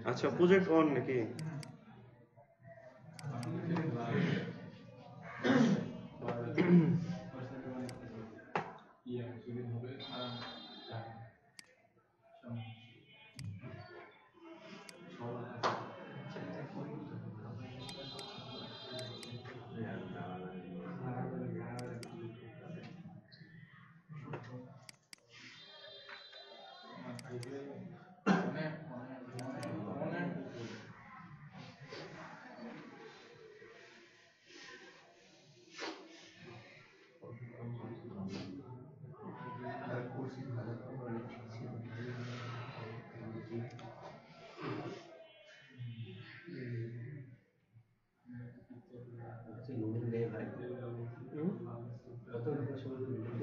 আচ্ছা project on নাকি?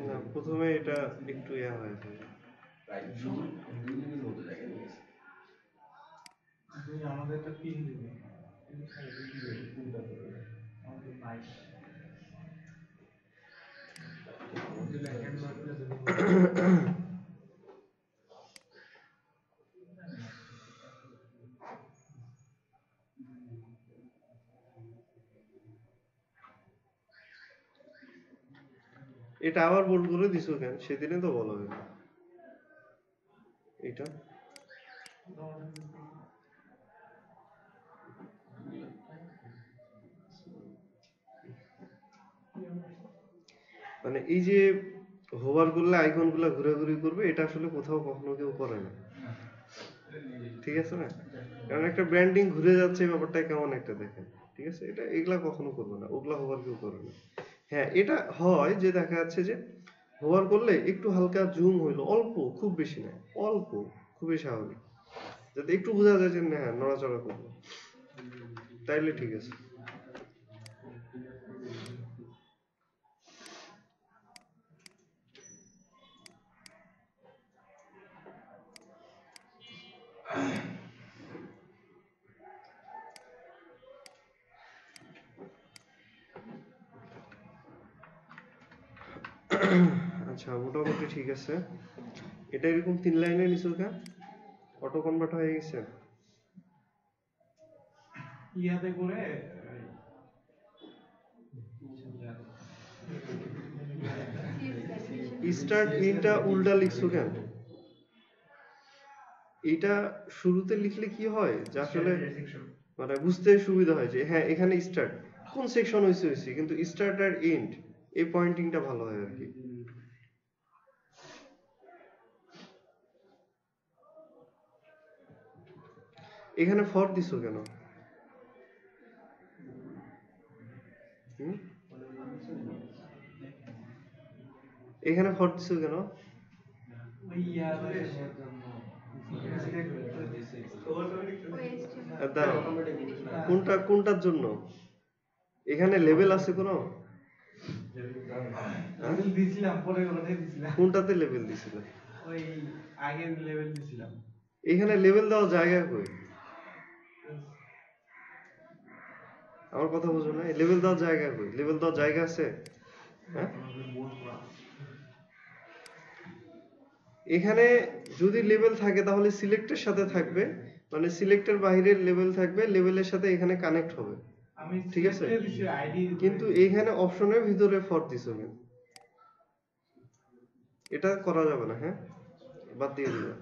না প্রথমে এটা একটু ইয়া হয়ে যায়। আমাদের একটা পিন দিবে আমাদের 22 এটা আবার বোল্ড করে দিছো কেন? সেদিনে তো বলা হলো এটা মানে এই যে হোভার করলে আইকন গুলা ঘোরাঘুরি করবে, এটা আসলে কোথাও কখনো কেউ করে না, ঠিক আছে না? কারণ একটা ব্র্যান্ডিং ঘুরে যাচ্ছে, ব্যাপারটা কেমন একটা দেখেন, ঠিক আছে? এটা এগুলা কখনো করবে না, ওগুলা হোভার কেউ করে না। হ্যাঁ এটা হয় যে দেখা যাচ্ছে যে হোভার করলে একটু হালকা জুম হইলো, অল্প, খুব বেশি না, অল্প, খুবই স্বাভাবিক, যাতে একটু বোঝা যায় যে না নড়াচড়া করবো, তাইলে ঠিক আছে। আচ্ছা মোটামুটি ঠিক আছে। এটা এরকম 3 লাইনে নিছো কেন? অটো কনভার্ট হয়ে গেছে? ইয়াতে করে স্টার্ট ইনটা উল্টা লিখছো কেন? এটা শুরুতে লিখলে কি হয় যে আসলে মানে বুঝতে সুবিধা হয় যে হ্যাঁ এখানে স্টার্ট কোন সেকশন হয়েছে, কিন্তু স্টার্ট আর এন্ড এই পয়েন্টিংটা ভালো হয় আর কি। এখানে ফর দিছো কেন? এখানে ফর দিছো কেন? দাঁড়াও, কোনটার জন্য? এখানে লেভেল আছে কোনো? কোনটাতে লেভেল দিছিলাম? ওই আগের লেভেল দিছিলাম। এখানে লেভেল দেওয়ার জায়গা কই? আমার কথা বুঝো না, লেভেল দেওয়ার জায়গা কই? লেভেল দেওয়ার জায়গা আছে? হ্যাঁ এখানে যদি লেভেল থাকে তাহলে সিলেক্টের সাথে থাকবে, মানে সিলেক্টের বাইরের লেভেল থাকবে, লেভেলের সাথে এখানে কানেক্ট হবে, ঠিক আছে? কিন্তু এইখানে অপশনের ভিতরে ফর দিছো কেন? এটা করা যাবে না, হ্যাঁ বাদ দিয়ে দিবা।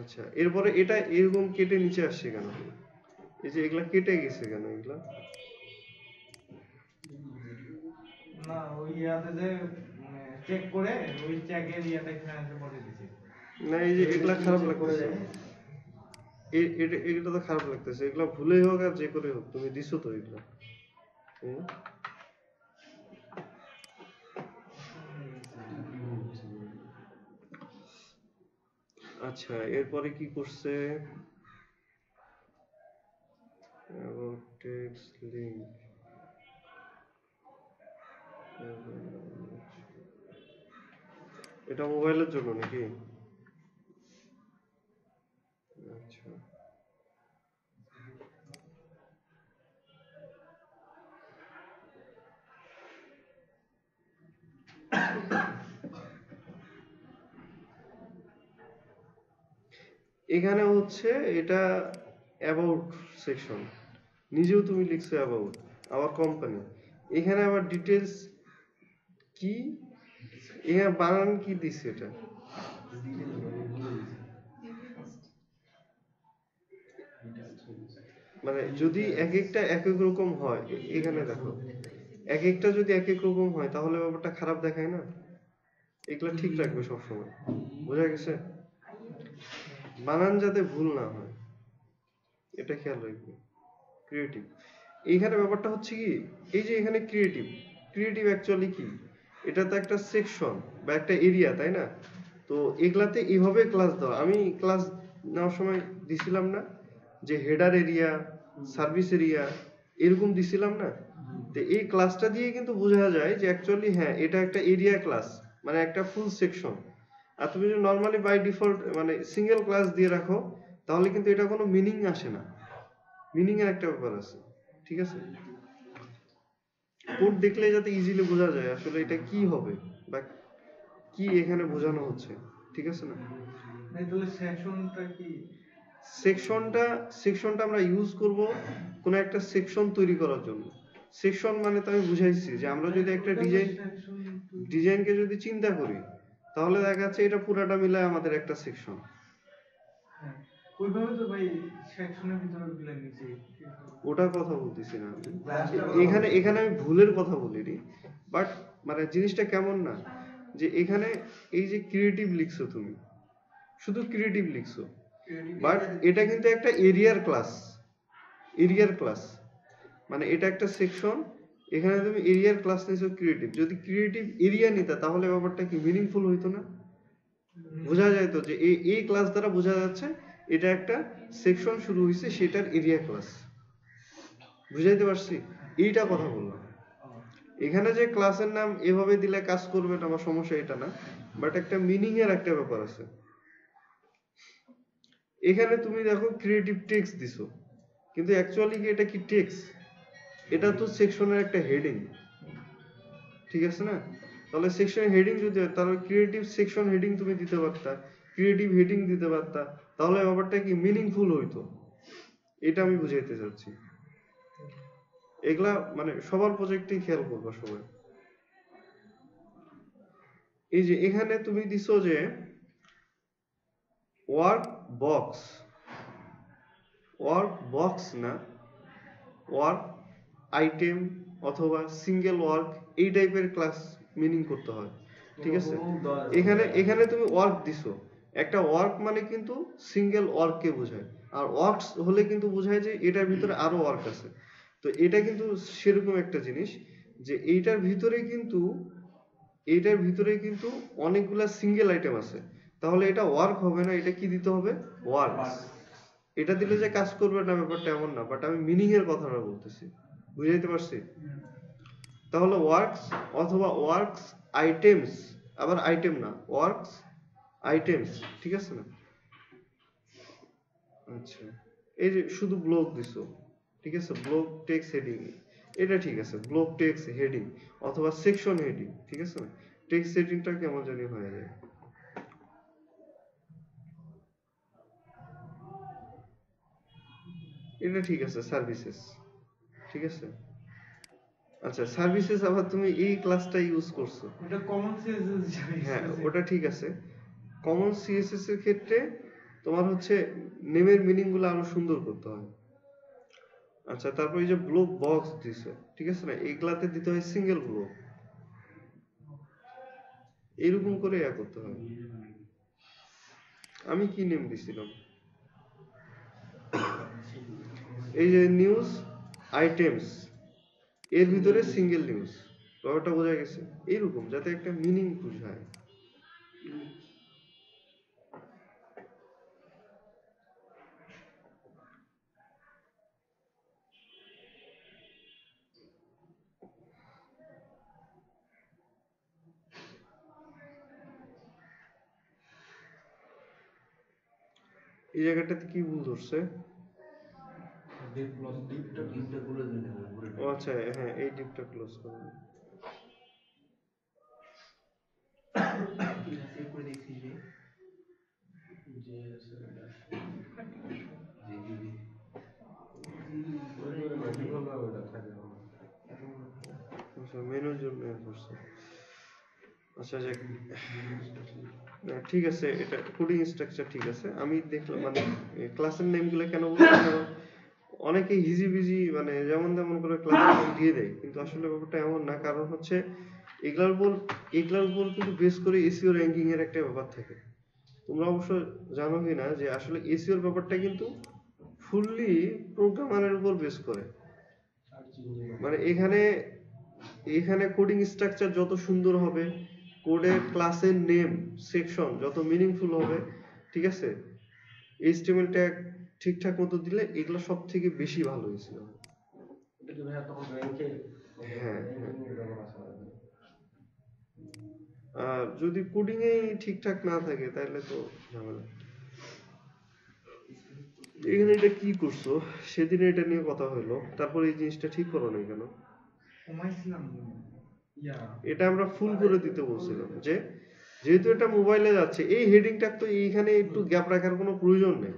আচ্ছা এরপরে এটা এরকম কেটে নিচে আসছে কেন? এই যে এগুলা কেটে গেছে কেন এগুলা? না ওই ইয়াতে যে চেক করে ওই চেকের ইয়াটা এখানে এসে পড়ে দিছি। না এই যে এগুলা খারাপ লাগতেছে, এটা তো খারাপ লাগতেছে, এগুলা ভুলেই হোক আর যে করে হোক তুমি দিছো তো এগুলা। আচ্ছা এরপরে কি করছে? টেক্সট লিংক, এটা মোবাইলের জন্য নাকি? আচ্ছা এখানে হচ্ছে এটা অ্যাবাউট সেকশন, নিজেও তুমি লিখছো অ্যাবাউট আওয়ার কোম্পানি। এখানে আবার ডিটেলস কি, এখানে বানান কি দিছে এটা? মানে যদি এক একটা এক এক রকম হয়, এখানে দেখো এক একটা যদি এক এক রকম হয় তাহলে ব্যাপারটা খারাপ দেখায় না। এগুলা ঠিক রাখবে সবসময়, বোঝা গেছে? বানান যাতে ভুল না হয় এটা খেয়াল রাখবে। ক্রিয়েটিভ, এইখানে ব্যাপারটা হচ্ছে কি, এই যে এখানে ক্রিয়েটিভ, ক্রিয়েটিভ অ্যাকচুয়ালি কি, এটা তো একটা সেকশন বা একটা এরিয়া, তাই না? তো এগুলাতে এইভাবে ক্লাস দেওয়া, আমি ক্লাস নেওয়ার সময় দিছিলাম না যে হেডার এরিয়া, সার্ভিস এরিয়া এরকম দিছিলাম না? তো এই ক্লাসটা দিয়ে কিন্তু বোঝা যায় যে অ্যাকচুয়ালি হ্যাঁ এটা একটা এরিয়া ক্লাস, মানে একটা ফুল সেকশন। আর তুমি যদি নর্মালি বাই ডিফল্ট মানে সিঙ্গেল ক্লাস দিয়ে রাখো তাহলে কিন্তু এটা কোনো মিনিং আসে না, মিনিং এর একটা ব্যাপার আছে, ঠিক আছে? কোড দেখলে যাতে ইজিলি বোঝা যায় আসলে এটা কি হবে বা কি এখানে বোঝানো হচ্ছে, ঠিক আছে না? তাহলে সেকশনটা কি? সেকশনটা আমরা ইউজ করব কোন একটা সেকশন তৈরি করার জন্য। সেকশন মানে তো আমি বুঝাইছি যে আমরা যদি একটা ডিজাইনকে যদি চিন্তা করি তাহলে দেখা যাচ্ছে এটা পুরাটা মিলায় আমাদের একটা সেকশন। ওইভাবে তো ভাই সেকশনের ভিতরে গুলা নিচে ওটার কথা বলতেছি না আমি, এখানে এখানে আমি ভুলের কথা বলিনি, বাট মানে জিনিসটা কেমন না যে এখানে এই যে ক্রিয়েটিভ লিখছো তুমি, শুধু ক্রিয়েটিভ লিখছো, বাট এটা কিন্তু একটা এরিয়ার ক্লাস, এরিয়ার ক্লাস মানে এটা একটা সেকশন, এখানে তুমি এরিয়ার ক্লাস নিয়েছো ক্রিয়েটিভ। যদি ক্রিয়েটিভ এরিয়া নিতা তাহলে ব্যাপারটা কি মিনিংফুল হইতো না? বোঝা যায় তো যে এই ক্লাস দ্বারা বোঝা যাচ্ছে এটা একটা সেকশন শুরু হয়েছে সেটার এরিয়া ক্লাস। বুঝাইতে পারছি? এইটা কথা বললাম। এখানে যে ক্লাসের নাম এভাবে দিলে কাজ করবে না বা সমস্যা এটা না, বাট একটা মিনিং এর একটা ব্যাপার আছে। এখানে তুমি দেখো ক্রিয়েটিভ টেক্সট দিছো, কিন্তু অ্যাকচুয়ালি কি এটা কি টেক্সট? এটা তো সেকশনের একটা হেডিং, ঠিক আছে না? তাহলে সেকশন হেডিং যদি হয় তাহলে ক্রিয়েটিভ সেকশন হেডিং তুমি দিতে পারতা, ক্রিয়েটিভ হেডিং দিতে পারতা, তাহলে ব্যাপারটা কি মিনিংফুল হইতো। এটা আমি বুঝাইতে চাচ্ছি। এগুলা মানে সবার প্রজেক্টেই খেয়াল করবা সবাই। এই যে এখানে তুমি দিছো যে ওয়ার্ক বক্স, ওয়ার্ক বক্স না, ওয়ার্ক আইটেম অথবা সিঙ্গেল ওয়ার্ক, এই টাইপের ক্লাস মিনিং করতে হয়, ঠিক আছে? এখানে এখানে তুমি ওয়ার্ক দিছো, একটা ওয়ার্ক মানে কিন্তু সিঙ্গেল ওয়ার্ককে বোঝায়, আর ওয়ার্কস হলে কিন্তু বোঝায় যে এটার ভিতরে আরো ওয়ার্ক আছে। তো এটা কিন্তু সেরকম একটা জিনিস যে এইটার ভিতরে কিন্তু অনেকগুলা সিঙ্গেল আইটেম আছে, তাহলে এটা ওয়ার্ক হবে না, এটা কি দিতে হবে? ওয়ার্কস। এটা দিলে যে কাজ করবে না ব্যাপারটা এমন না, বাট আমি মিনিং এর কথাটা বলতেছি, বুঝাইতে পারছি? তাহলে ওয়ার্কস অথবা ওয়ার্কস আইটেমস, আবার আইটেম না, ওয়ার্কস আইটেমস, ঠিক আছে না? আচ্ছা, এই যে শুধু ব্লক দিছো, ঠিক আছে, ব্লক টেক্সট হেডিং, এটা ঠিক আছে, ব্লক টেক্সট হেডিং অথবা সেকশন হেডিং, ঠিক আছে না? টেক্সট হেডিংটা কেমন জানি হয়ে যায়। এটা ঠিক আছে, সার্ভিসেস, ঠিক আছে। আচ্ছা, সার্ভিসেস আবার তুমি এই ক্লাসটা ইউজ করছো, ওটা কমন সিএসএস। হ্যাঁ ওটা ঠিক আছে। কমন সিএসএস এর ক্ষেত্রে তোমার হচ্ছে নেমের মিনিং গুলো আরো সুন্দর করতে হয়। আচ্ছা, তারপর এই যে ব্লক বক্স দিছে, ঠিক আছে না, এইগুলাতে দিতে হয় সিঙ্গেল ব্লক, এরকম করে করতে হয়। আমি কি নেম দিছিলাম, এই যে নিউজ আইটেমস, এর ভিতরে সিঙ্গেল নিউজ, ব্যাপারটা বোঝা গেছে? এইরকম যাতে একটা মিনিং বুঝায়। এই জায়গাটাতে কি ভুল ধরছে? ও আচ্ছা, হ্যাঁ এই ডিপটা ক্লোজ করো। ডিজাইন করছে। আচ্ছা যাক, ঠিক আছে, এটা কোডিং স্ট্রাকচার ঠিক আছে। আমি দেখলাম মানে ক্লাসের নেমগুলো কেন বললাম, কারণ অনেকে হিজিবিজি মানে যেমন তেমন করে ক্লাসের নেম দিয়ে দেয়, কিন্তু আসলে ব্যাপারটা এমন না। কারণ হচ্ছে এগুলার উপর কিন্তু বেস করে এসইও র্যাঙ্কিং এর একটা ব্যাপার থাকে। তোমরা অবশ্য জানো কি না যে আসলে এসইওর ব্যাপারটা কিন্তু ফুললি প্রোগ্রামারের উপর বেস করে। মানে এখানে এখানে কোডিং স্ট্রাকচার যত সুন্দর হবে, কোডের ক্লাসের নেম সেকশন যত মিনিংফুল হবে, ঠিক আছে, এইচটিএমএল ট্যাগ ঠিকঠাক মতো দিলে এগুলো সব থেকে বেশি ভালো হয়েছিল। হ্যাঁ হ্যাঁ। আর যদি কোডিং এ ঠিকঠাক না থাকে তাহলে তো ঝামেলা। এখানে এটা কি করছো, সেদিন এটা নিয়ে কথা হলো, তারপর এই জিনিসটা ঠিক করো নাই কেন? এটা আমরা ফুল করে দিতে বলছিলাম যে যেহেতু এটা মোবাইলে যাচ্ছে, এই হেডিংটা তো এইখানে একটু গ্যাপ রাখার কোনো প্রয়োজন নেই,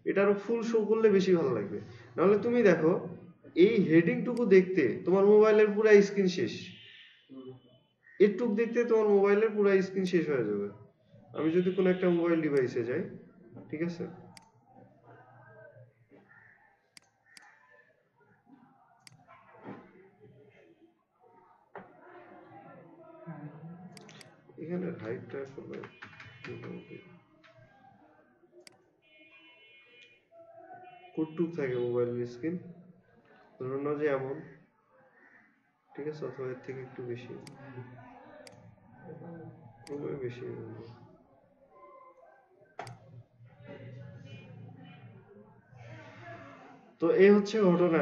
এটা আরো ফুল শো করলে বেশি ভালো লাগবে। নাহলে তুমি দেখো এই হেডিংটুকু দেখতে তোমার মোবাইলের পুরো স্ক্রিন শেষ, এটুক দেখতে তোমার মোবাইলের পুরো স্ক্রিন শেষ হয়ে যাবে। আমি যদি কোনো একটা মোবাইল ডিভাইসে যাই, ঠিক আছে, এখানে হাইটটা আসলে মোটামুটি কতটুক থাকে মোবাইলের স্ক্রিন, ধরুন না যে এমন, ঠিক আছে, অথবা এর থেকে একটু বেশি, খুবই বেশি। তো এই হচ্ছে ঘটনা।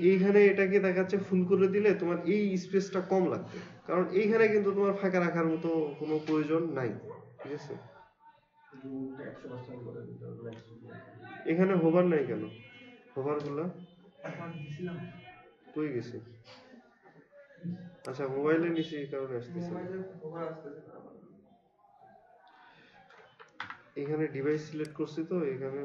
এইখানে এটাকে দেখাচ্ছে ফুল করে দিলে তোমার এই স্পেসটা কম লাগবে, কারণ এইখানে কিন্তু তোমার ফাঁকা রাখার মতো কোনো প্রয়োজন নাই, ঠিক আছে। এখানে হোভার নাই কেন? হোভার গুলা কই গেছে? আচ্ছা মোবাইলে নিচে এই কারণে আসতেছে। এখানে ডিভাইস সিলেক্ট করছি তো এখানে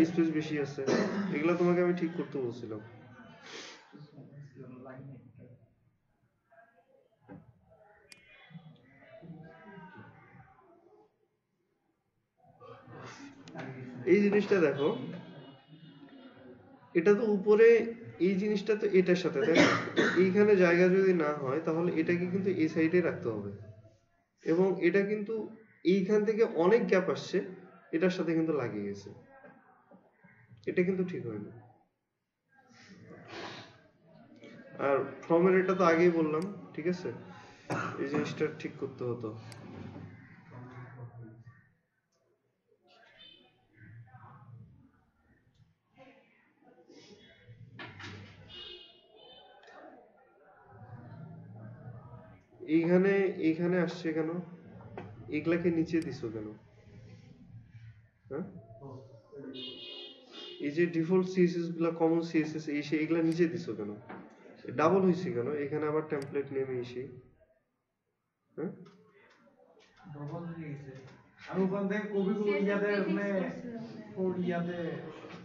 স্পেস বেশি আছে, এগুলা তোমাকে আমি ঠিক করতে বলছিলাম। এই জিনিসটা দেখো, এটা তো উপরে, এই জিনিসটা তো এটার সাথে, তাই না? এইখানে জায়গা যদি না হয় তাহলে এটাকে কিন্তু এই সাইডে রাখতে হবে, এবং এটা কিন্তু এইখান থেকে অনেক গ্যাপ আসছে, এটার সাথে কিন্তু লাগিয়ে গেছে, এটা কিন্তু ঠিক হয়নি। আর ফর্মের এটা তো আগেই বললাম, ঠিক আছে, এই জিনিসটা ঠিক করতে হতো। এইখানে এইখানে আসছে কেন? এগুলাকে নিচে দিছো কেন? হ্যাঁ, এই যে ডিফল্ট সিএসএস গুলা, কমন সিএসএস, এই এইগুলা নিচে দিছো কেন? ডাবল হয়েছে কেন? এখানে আবার টেমপ্লেট নেমে এসে, হ্যাঁ, ডবল হয়ে গেছে। আমি ওখান থেকে কবিগুলো ইয়াতে ইয়াতে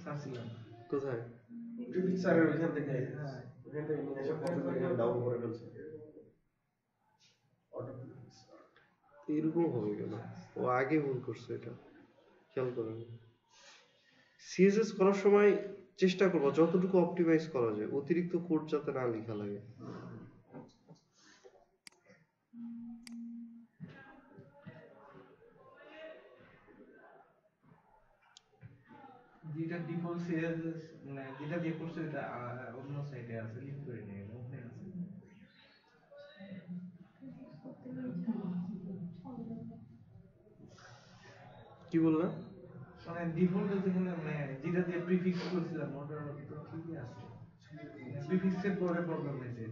চাচ্ছিলাম। কোথায়? স্যারের ওইখান থেকে, হ্যাঁ, ওখান থেকে নিয়ে এসে কপিগুলো এখানে ডাউন করে ফেলছে। এরকম হবে কেন? ও আগে ভুল করছে, এটা খেয়াল করেন। সিএসএস করার সময় চেষ্টা করবো যতটুকু অপটিমাইজ করা যায়, অতিরিক্ত কোড যাতে না লেখা লাগে। যেটা ডিফল্ট সিএসএস মানে যেটা দিয়ে করছে এটা অন্য সাইডে আছে, লিংক করে নিয়ে ওখানে আছে। কি বললাম? মানে ডিফল্ট যেখানে মানে যেটা দিয়ে প্রিফিক্স করছিলাম ওটা তো ঠিকই আছে, প্রিফিক্সের পরে প্রবলেম হয়েছে।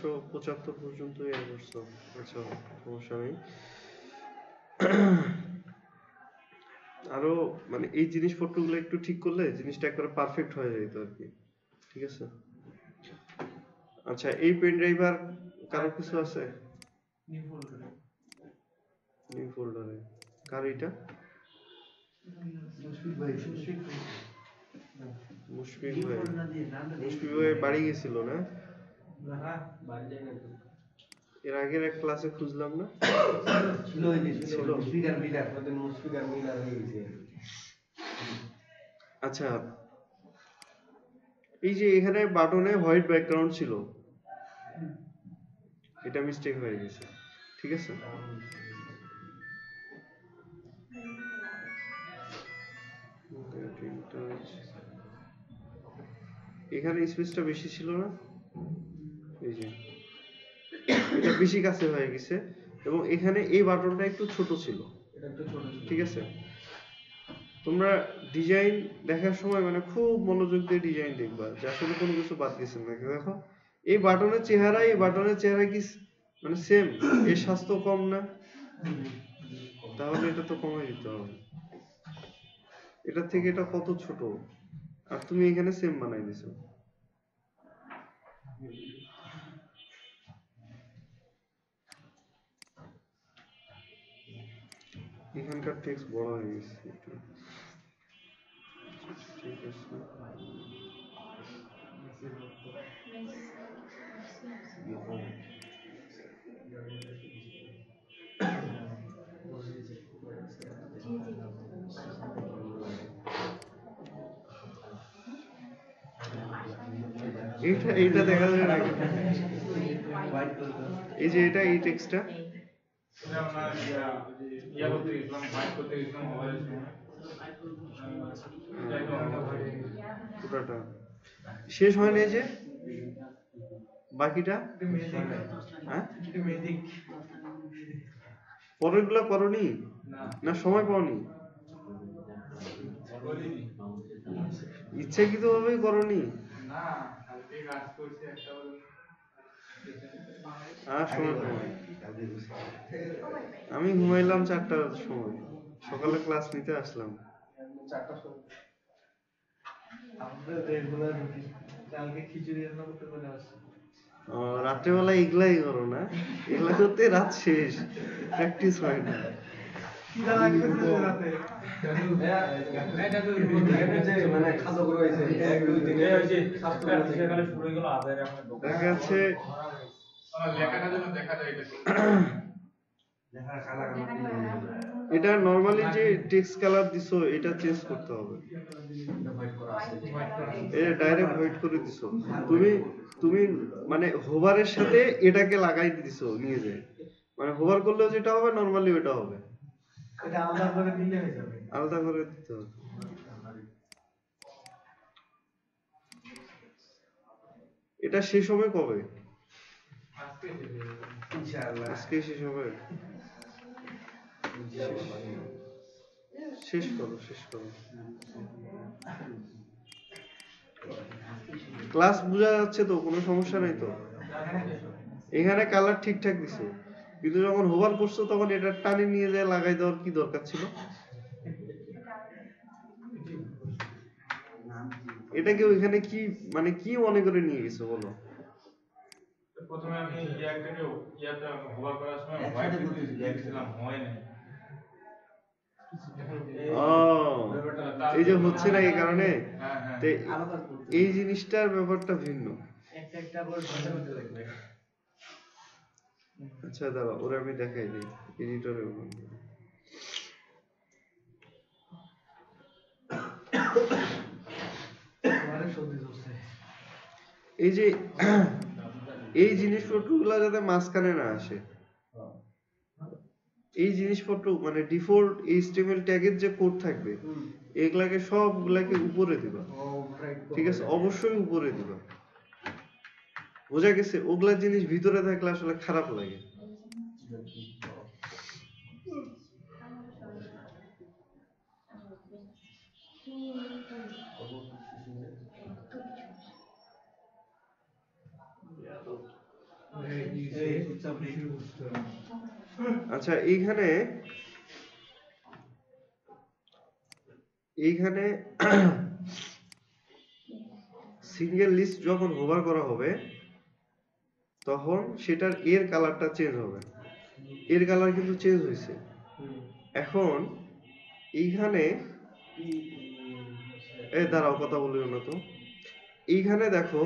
575 পর্যন্ত ইয়ে করছো। আচ্ছা, সমস্যা নেই। আরো মানে এই জিনিসপত্রগুলো একটু ঠিক করলে জিনিসটা একবারে পারফেক্ট হয়ে যেত আর কি। ঠিক আছে। আচ্ছা, এই পেন ড্রাইভ আর কারো কিছু আছে? নিউ ফোল্ডারে নিউ ফোল্ডারে কার এটা? মুশফিক ভাই মুশফিক ভাই। মুশফিক ভাই বাড়ি গেছিল না? বাড়ি যাই না তো। এর আগের এক ক্লাসে খুঁজলাম না? ছিল ওই যে ছিল মুশফিক আর মিলার, ওদের মুশফিক আর মিলার হয়ে গেছে। আচ্ছা, এই যে এখানে বাটনে হোয়াইট ব্যাকগ্রাউন্ড ছিল, এটা মিস্টেক হয়ে গেছে। ঠিক আছে। এখানে স্পেসটা বেশি ছিল না? এই যে এটা বেশি কাছে হয়ে গেছে, এবং এখানে এই বাটনটা একটু ছোট ছিল। এটা একটু ছোট ছিল। ঠিক আছে। তোমরা ডিজাইন দেখার সময় মানে খুব মনোযোগ দিয়ে ডিজাইন দেখবা, যে আসলে কোনো কিছু বাদ গেছে নাকি। দেখো এই বাটনের চেহারা কি মানে সেম? এর স্বাস্থ্য কম না? তাহলে এটা তো কমাই দিতে হবে। এটা থেকে এটা কত ছোট, আর তুমি এখানে সেম বানাই দিছো। এখানকার টেক্সট বড় হয়ে গেছে একটু। ঠিক আছে। এইটা দেখা যায় না? এই যে এটা, এই টেক্সটটা পুরোটা শেষ হয় নাই যে বাকিটা? হ্যাঁ, ম্যাজিক পরেরগুলা করনি না সময় পাওনি? ইচ্ছাকৃত ভাবেই করনি? আর সময় পাওনি। আমি ঘুমাইলাম 4টার সময়, সকালে ক্লাস নিতে আসলাম। 4টার সময় আমাদের রেগুলার রুটিন। কালকে খিচুড়ি রান্না করতে বলে আসছে। রাত্রেবেলা এগুলাই করো না? এগুলা করতে রাত শেষ, প্র্যাকটিস হয় না। খিদা লাগতেছে রাতে। মানে খাদ্য করে হয়েছে 1 2 3 দেখা যাচ্ছে এটা নরমালি যে টেক্সট কালার দিছো এটা চেঞ্জ করতে হবে। এটা ডাইরেক্ট হোয়াইট করে দিছো তুমি। তুমি মানে হোভারের সাথে এটাকে লাগাই দিছো নিয়ে যায়, মানে হোভার করলেও যেটা হবে নরমালি ওটা হবে। এটা আলাদা করে দিলে হয়ে যাবে। আলাদা করে দিতে হবে। এটা শেষ হবে কবে? ইনশাআল্লাহ আজকে শেষ হবে। শেষ করো, শেষ করো। ক্লাস বোঝা যাচ্ছে তো? কোনো সমস্যা নাই তো? এখানে কালার ঠিকঠাক দিছো, কিন্তু যখন হোভার করছো তখন এটা টানে নিয়ে যায় লাগাই দেওয়ার কি দরকার ছিল? এটাকে ওইখানে কি মানে কি মনে করে নিয়ে গেছো বলো? প্রথমে আমি ইয়াটাকে হোভার করার সময় হোয়াইট দিয়েছিলাম, হয় না। এই যে হচ্ছে না এই কারণে। হ্যাঁ হ্যাঁ, এই জিনিসটার ব্যাপারটা ভিন্ন। একটা করে ঘন্টা করতে লাগবে। আচ্ছা দাঁড়াও, ওরা আমি দেখাই দিই এডিটরে। এই যে এই জিনিসপত্রগুলো যাতে মাঝখানে না আসে, এই জিনিসপত্র মানে ডিফল্ট HTML ট্যাগের যে কোড থাকবে এগুলাকে সবগুলাকে উপরে দিবা। ঠিক আছে, অবশ্যই উপরে দিবা। বোঝা গেছে? ওগুলা জিনিস ভিতরে থাকলে আসলে খারাপ লাগে। আচ্ছা এইখানে এইখানে সিঙ্গেল লিস্ট যখন হোভার করা হবে তখন সেটার এর কালারটা চেঞ্জ হবে। এর কালার কিন্তু চেঞ্জ হয়েছে। এখন এইখানে দাঁড়াও, কথা বলিও না তো। এইখানে দেখো,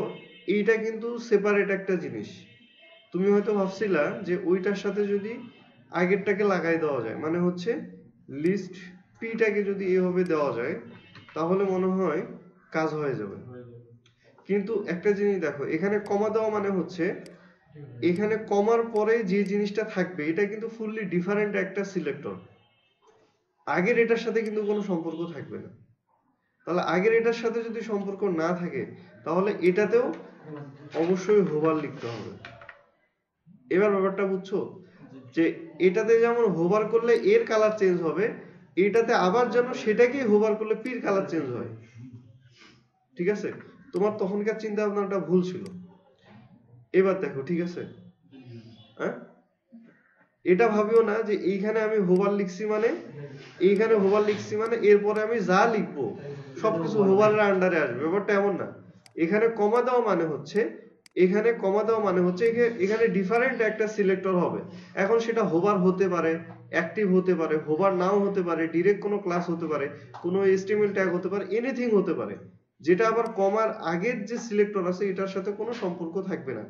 এইটা কিন্তু সেপারেট একটা জিনিস। তুমি হয়তো ভাবছিলা যে ওইটার সাথে যদি আগেরটাকে লাগাই দেওয়া যায়, মানে হচ্ছে লিস্ট পিটাকে যদি এভাবে দেওয়া যায় তাহলে মনে হয় কাজ হয়ে যাবে। কিন্তু একটা জিনিস দেখো, এখানে কমা দেওয়া মানে হচ্ছে এখানে কমার পরে যে জিনিসটা থাকবে এটা কিন্তু ফুললি ডিফারেন্ট একটা সিলেক্টর। আগের এটার সাথে কিন্তু কোনো সম্পর্ক থাকবে না। তাহলে আগের এটার সাথে যদি সম্পর্ক না থাকে তাহলে এটাতেও অবশ্যই হোভার লিখতে হবে। এবার ব্যাপারটা বুঝছো যে এটাতে যেমন হোভার করলে এর কালার চেঞ্জ হবে, এটাতে আবার যেন সেটাকেই হোভার করলে পির কালার চেঞ্জ হয়। ঠিক আছে? তোমার তখনকার চিন্তা ভাবনাটা ভুল ছিল। এবার দেখো, ঠিক আছে? হ্যাঁ, এটা ভাবিও না যে এইখানে আমি হোভার লিখছি মানে এইখানে হোভার লিখছি মানে এরপরে আমি যা লিখবো সবকিছু হোভারের আন্ডারে আসবে। ব্যাপারটা এমন না। এখানে কমা দেওয়া মানে হচ্ছে এখানে ডিফারেন্ট একটা সিলেক্টর হবে। এখন সেটা হোভার হতে পারে, অ্যাক্টিভ হতে পারে, হোভার নাও হতে পারে, ডিরেক্ট কোনো ক্লাস হতে পারে, কোনো HTML ট্যাগ হতে পারে, এনিথিং হতে পারে, যেটা আবার কমার আগের যে সিলেক্টর আছে এটার সাথে কোনো সম্পর্ক থাকবে না।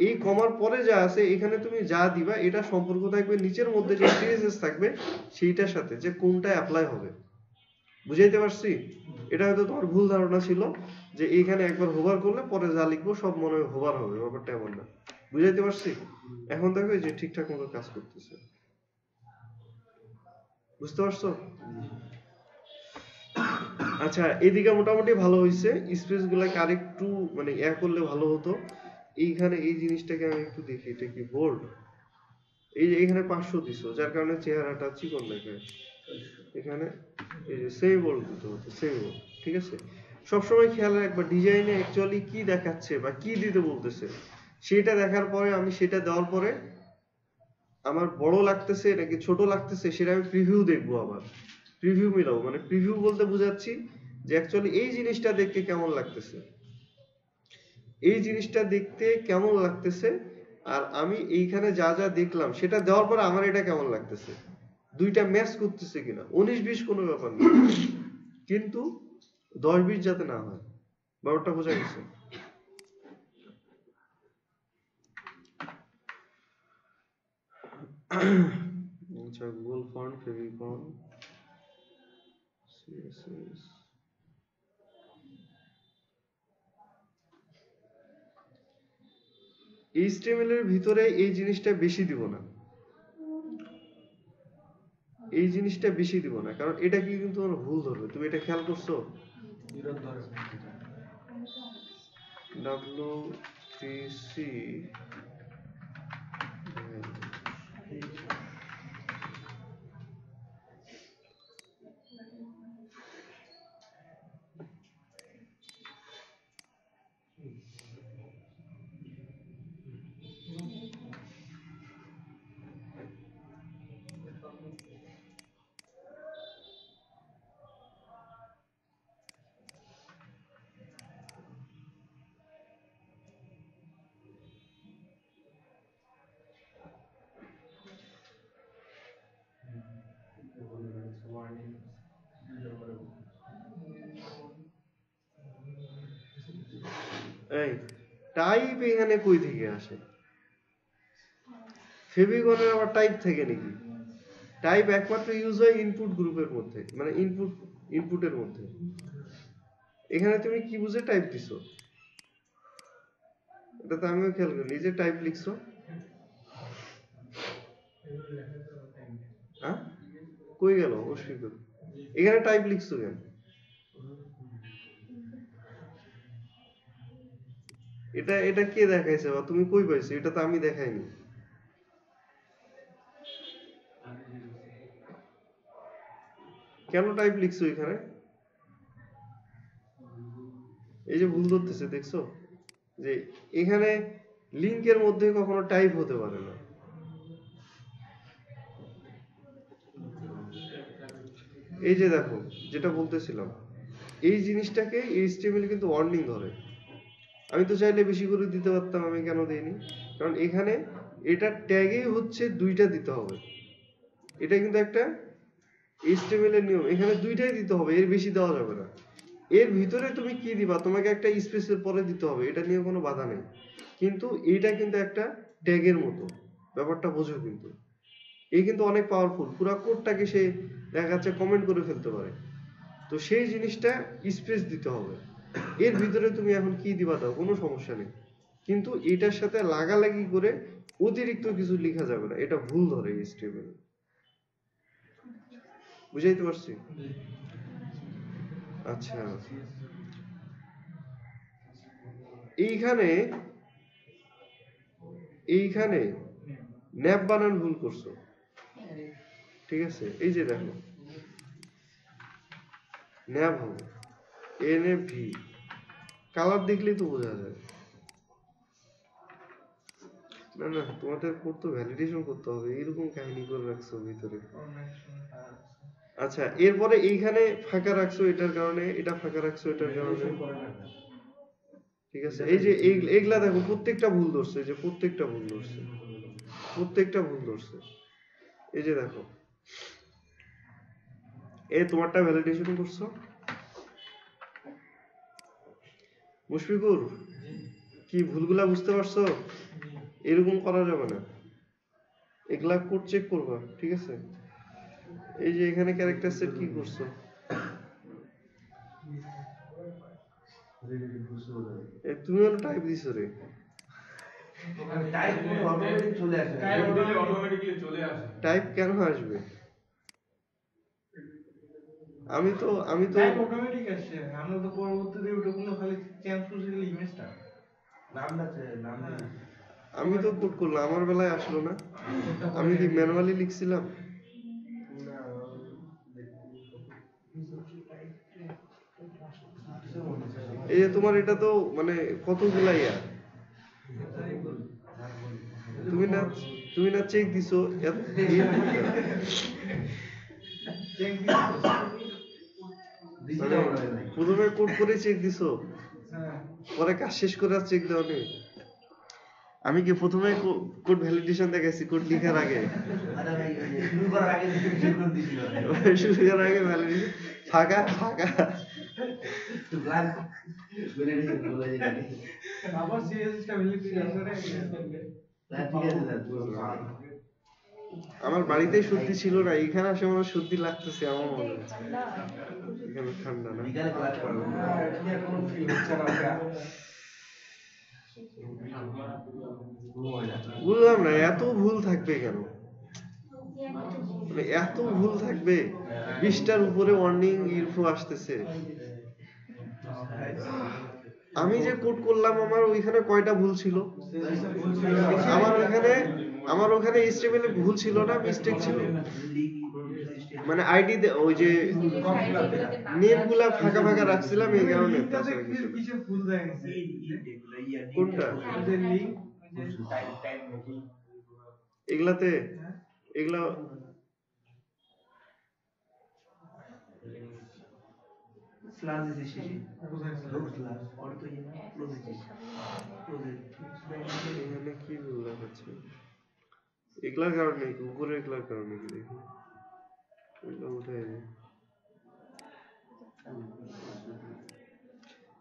এই কমার পরে যা আছে এখানে তুমি যা দিবা এটা সম্পর্ক থাকবে নিচের মধ্যে যে CSS থাকবে সেইটার সাথে, যে কোনটা অ্যাপ্লাই হবে। বুঝাইতে পারছি? এটা হয়তো তোমার ভুল ধারণা ছিল যে এইখানে একবার হোভার করলে পরে যা লিখবো সব মনে হয় হোভার হবে। ব্যাপারটা এমন না। বুঝাইতে পারছি? এখন দেখো যে ঠিকঠাক মতো কাজ করতেছে। বুঝতে পারছো? আচ্ছা, এদিকে মোটামুটি ভালো হয়েছে। স্পেস গুলাকে আরেকটু মানে করলে ভালো হতো। এইখানে এই জিনিসটাকে আমি একটু দেখি, এটা কি বোল্ড? এই যে এখানে 500 দিছো, যার কারণে চেহারাটা চিকন দেখায়। এখানে এই যে সেমি বোল্ড দিতে হতো, সেমি বোল্ড। ঠিক আছে? সবসময় খেয়াল রাখবা ডিজাইনে অ্যাকচুয়ালি কি দেখাচ্ছে বা কি দিতে বলতেছে, সেটা দেখার পরে আমি সেটা দেওয়ার পরে আমার বড় লাগতেছে নাকি ছোট লাগতেছে সেটা আমি প্রিভিউ দেখবো। আবার প্রিভিউ মিলাবো, মানে প্রিভিউ বলতে বুঝাচ্ছি যে অ্যাকচুয়ালি এই জিনিসটা দেখতে কেমন লাগতেছে, এই জিনিসটা দেখতে কেমন লাগতেছে, আর আমি এইখানে যা যা দেখলাম সেটা দেওয়ার পরে আমার এটা কেমন লাগতেছে, দুইটা ম্যাচ করতেছে কিনা। 19-20 কোনো ব্যাপার না, কিন্তু 10-20 যাতে না হয়। ব্যাপারটা বোঝা গেছে? আচ্ছা, Google font, favicon, CSS, HTML এর ভিতরে এই জিনিসটা বেশি দিব না, এই জিনিসটা বেশি দিব না, কারণ এটা কি কিন্তু তোমার ভুল ধরবে। তুমি এটা খেয়াল করছো? W3C এই টাইপ এখানে কই থেকে আসে? ফেভিকনের আবার টাইপ থেকে নাকি? টাইপ একমাত্র ইউজ হয় ইনপুট গ্রুপের মধ্যে, মানে ইনপুটের মধ্যে। এখানে তুমি কি বুঝে টাইপ দিছো? এটা তো আমিও খেয়াল করি, নিজে টাইপ লিখছো। হ্যাঁ, কই গেল অস্বীকার? এখানে টাইপ লিখছো কেন? এটা এটা কে দেখাইছে বা তুমি কই পাইছো? এটা তো আমি দেখাইনি। কেন টাইপ লিখছো এখানে? এই যে ভুল ধরতেছে, দেখছো যে এখানে লিংকের মধ্যে কখনো টাইপ হতে পারে না। এই যে দেখো যেটা বলতেছিলাম, এই জিনিসটাকে HTML কিন্তু ওয়ার্নিং ধরে। আমি তো চাইলে বেশি করে দিতে পারতাম, আমি কেন দিইনি? কারণ এখানে এটা ট্যাগেই হচ্ছে দুইটা দিতে হবে। এটা কিন্তু একটা HTML এর নিয়ম, এখানে দুইটাই দিতে হবে, এর বেশি দেওয়া যাবে না। এর ভিতরে তুমি কি দিবা, তোমাকে একটা স্পেসের পরে দিতে হবে, এটা নিয়ে কোনো বাধা নেই। কিন্তু এইটা কিন্তু একটা ট্যাগের মতো, ব্যাপারটা বোঝো। কিন্তু এই কিন্তু অনেক পাওয়ারফুল, পুরো কোডটাকে সে দেখা যাচ্ছে কমেন্ট করে ফেলতে পারে। তো সেই জিনিসটা স্পেস দিতে হবে, এর ভিতরে তুমি এখন কি দিবা দাও, কোনো সমস্যা নেই। কিন্তু এটার সাথে লাগালাগি করে অতিরিক্ত কিছু লেখা যাবে না, এটা ভুল ধরে HTML। বুঝাইতে পারছি? আচ্ছা, এইখানে এইখানে ন্যাপ বানান ভুল করছো, ঠিক আছে? এই যে দেখো ন্যাপ হবে NAV, কালার দেখলেই তো বোঝা যায়। না না, তোমাদের কোড তো ভ্যালিডেশন করতে হবে, এরকম কাহিনী করে রাখছো ভিতরে। আচ্ছা, এরপরে এইখানে ফাঁকা রাখছো এটার কারণে, এটা ফাঁকা রাখছো এটার কারণে, ঠিক আছে? এই যে এইগুলা দেখো প্রত্যেকটা ভুল ধরছে, এই যে প্রত্যেকটা ভুল ধরছে, প্রত্যেকটা ভুল ধরছে। এই যে দেখো, এই তোমারটা ভ্যালিডেশন করছো মুশফিকুর, কি ভুলগুলা বুঝতে পারছো? এরকম করা যাবে না, এগুলা কোড চেক করবা, ঠিক আছে? এই যে এখানে ক্যারেক্টার সেট কি করছো, তুমি হলো টাইপ দিছো রে, টাইপ করে অটোমেটিক চলে আসে। অটোমেটিক্যালি চলে আসে। টাইপ কেন আসবে? আমি তো টাইপ অটোমেটিক আসে, আমরা তো পরবর্তীতে ওটা কোনো খালি চেঞ্জ করছি ইমেজটা। নাম আমি তো কোড করলাম, আমার বেলায় আসলো না। আমি কি ম্যানুয়ালি লিখছিলাম? এই যে তোমার এটা তো মানে কতগুলা ইয়া, তুমি না চেক দিছো মানে প্রথমে কোড করে চেক দিছো, পরে কাজ শেষ করে আর চেক দেওয়া নেই? আমি কি প্রথমে কোড ভ্যালিডেশন দেখাইছি কোড লেখার আগে? শুরু করার আগে চেক করে দিছিল। শুরু করার আগে ভ্যালিডেশন ফাঁকা ফাঁকা। তো ব্ল্যাঙ্ক বলে দিই বলে দিই। আবার সিএসএসটা ভ্যালিডেশন করে ঠিক আছে স্যার। আমার বাড়িতে সত্যি ছিল না, এখানে আসে আমার সত্যি লাগতেছে, আমার মনে হচ্ছে এখানে ঠান্ডা না। বিকালে ক্লাস করব। কোনো ফিল হচ্ছে না। বুঝলাম না এত ভুল থাকবে কেন, মানে এত ভুল থাকবে? 20টার উপরে ওয়ার্নিং ইনফো আসতেছে। আমি যে কোড করলাম আমার ওইখানে কয়টা ভুল ছিল? আমার ওখানে HTML এ ভুল ছিল না, মিস্টেক ছিল। মানে আইডি ওই যে নেম গুলা ফাঁকা ফাঁকা রাখছিলাম এই কারণে। তাছাড়া কিছু না। কিছু ভুল দেখাইছে। কোনটা? যে লিংক এগুলাতে এগুলা স্ল্যাশ দিছি শেষে। কোথায় লোক স্ল্যাশ আর তো ইয়ে ক্লোজ দিছি। এখানে কি ভুল দেখাচ্ছে? এগুলার কারণে কি, উপরে এগুলার কারণে কি দেখি? এগুলা উঠাই দিই।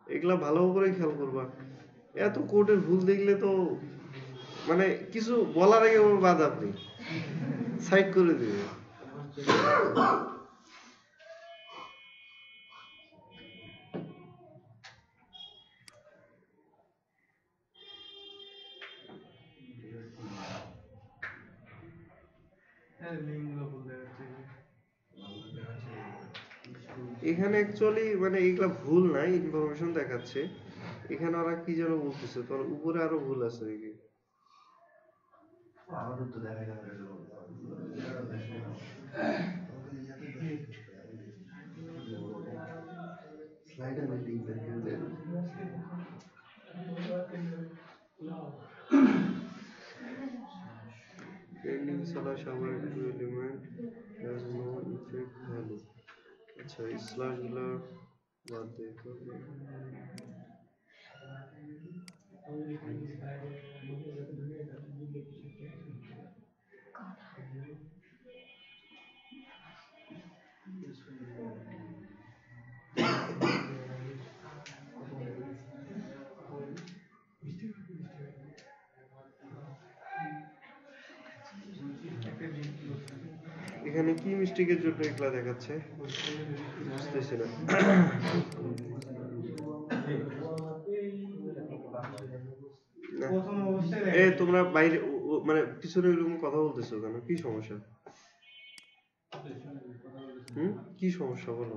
এগুলা ভালো করে খেয়াল করবা, এত কোডের ভুল দেখলে তো মানে কিছু বলার আগে ওর বাদ আপনি সাইড করে দিবে। লিংকগুলো ভুল দেখাচ্ছে। এখানে অ্যাকচুয়ালি মানে এগুলা ভুল নাই, ইনফরমেশন দেখাচ্ছে। এখানে ওরা কি যেন বলতেছে, তোর উপরে আরো ভুল আছে নাকি? আমাদের তো দেখা যায় slider meeting slash our element has no effect value আচ্ছা এই স্ল্যাশ গুলা বাদ দিতে হবে এখানে কি মিস্টেকের জন্য এগুলা দেখাচ্ছে বুঝতেছি না প্রথম অবস্থায় এ তোমরা বাইরে মানে পিছনে এরকম কথা বলতেছো কেন কি সমস্যা কি সমস্যা বলো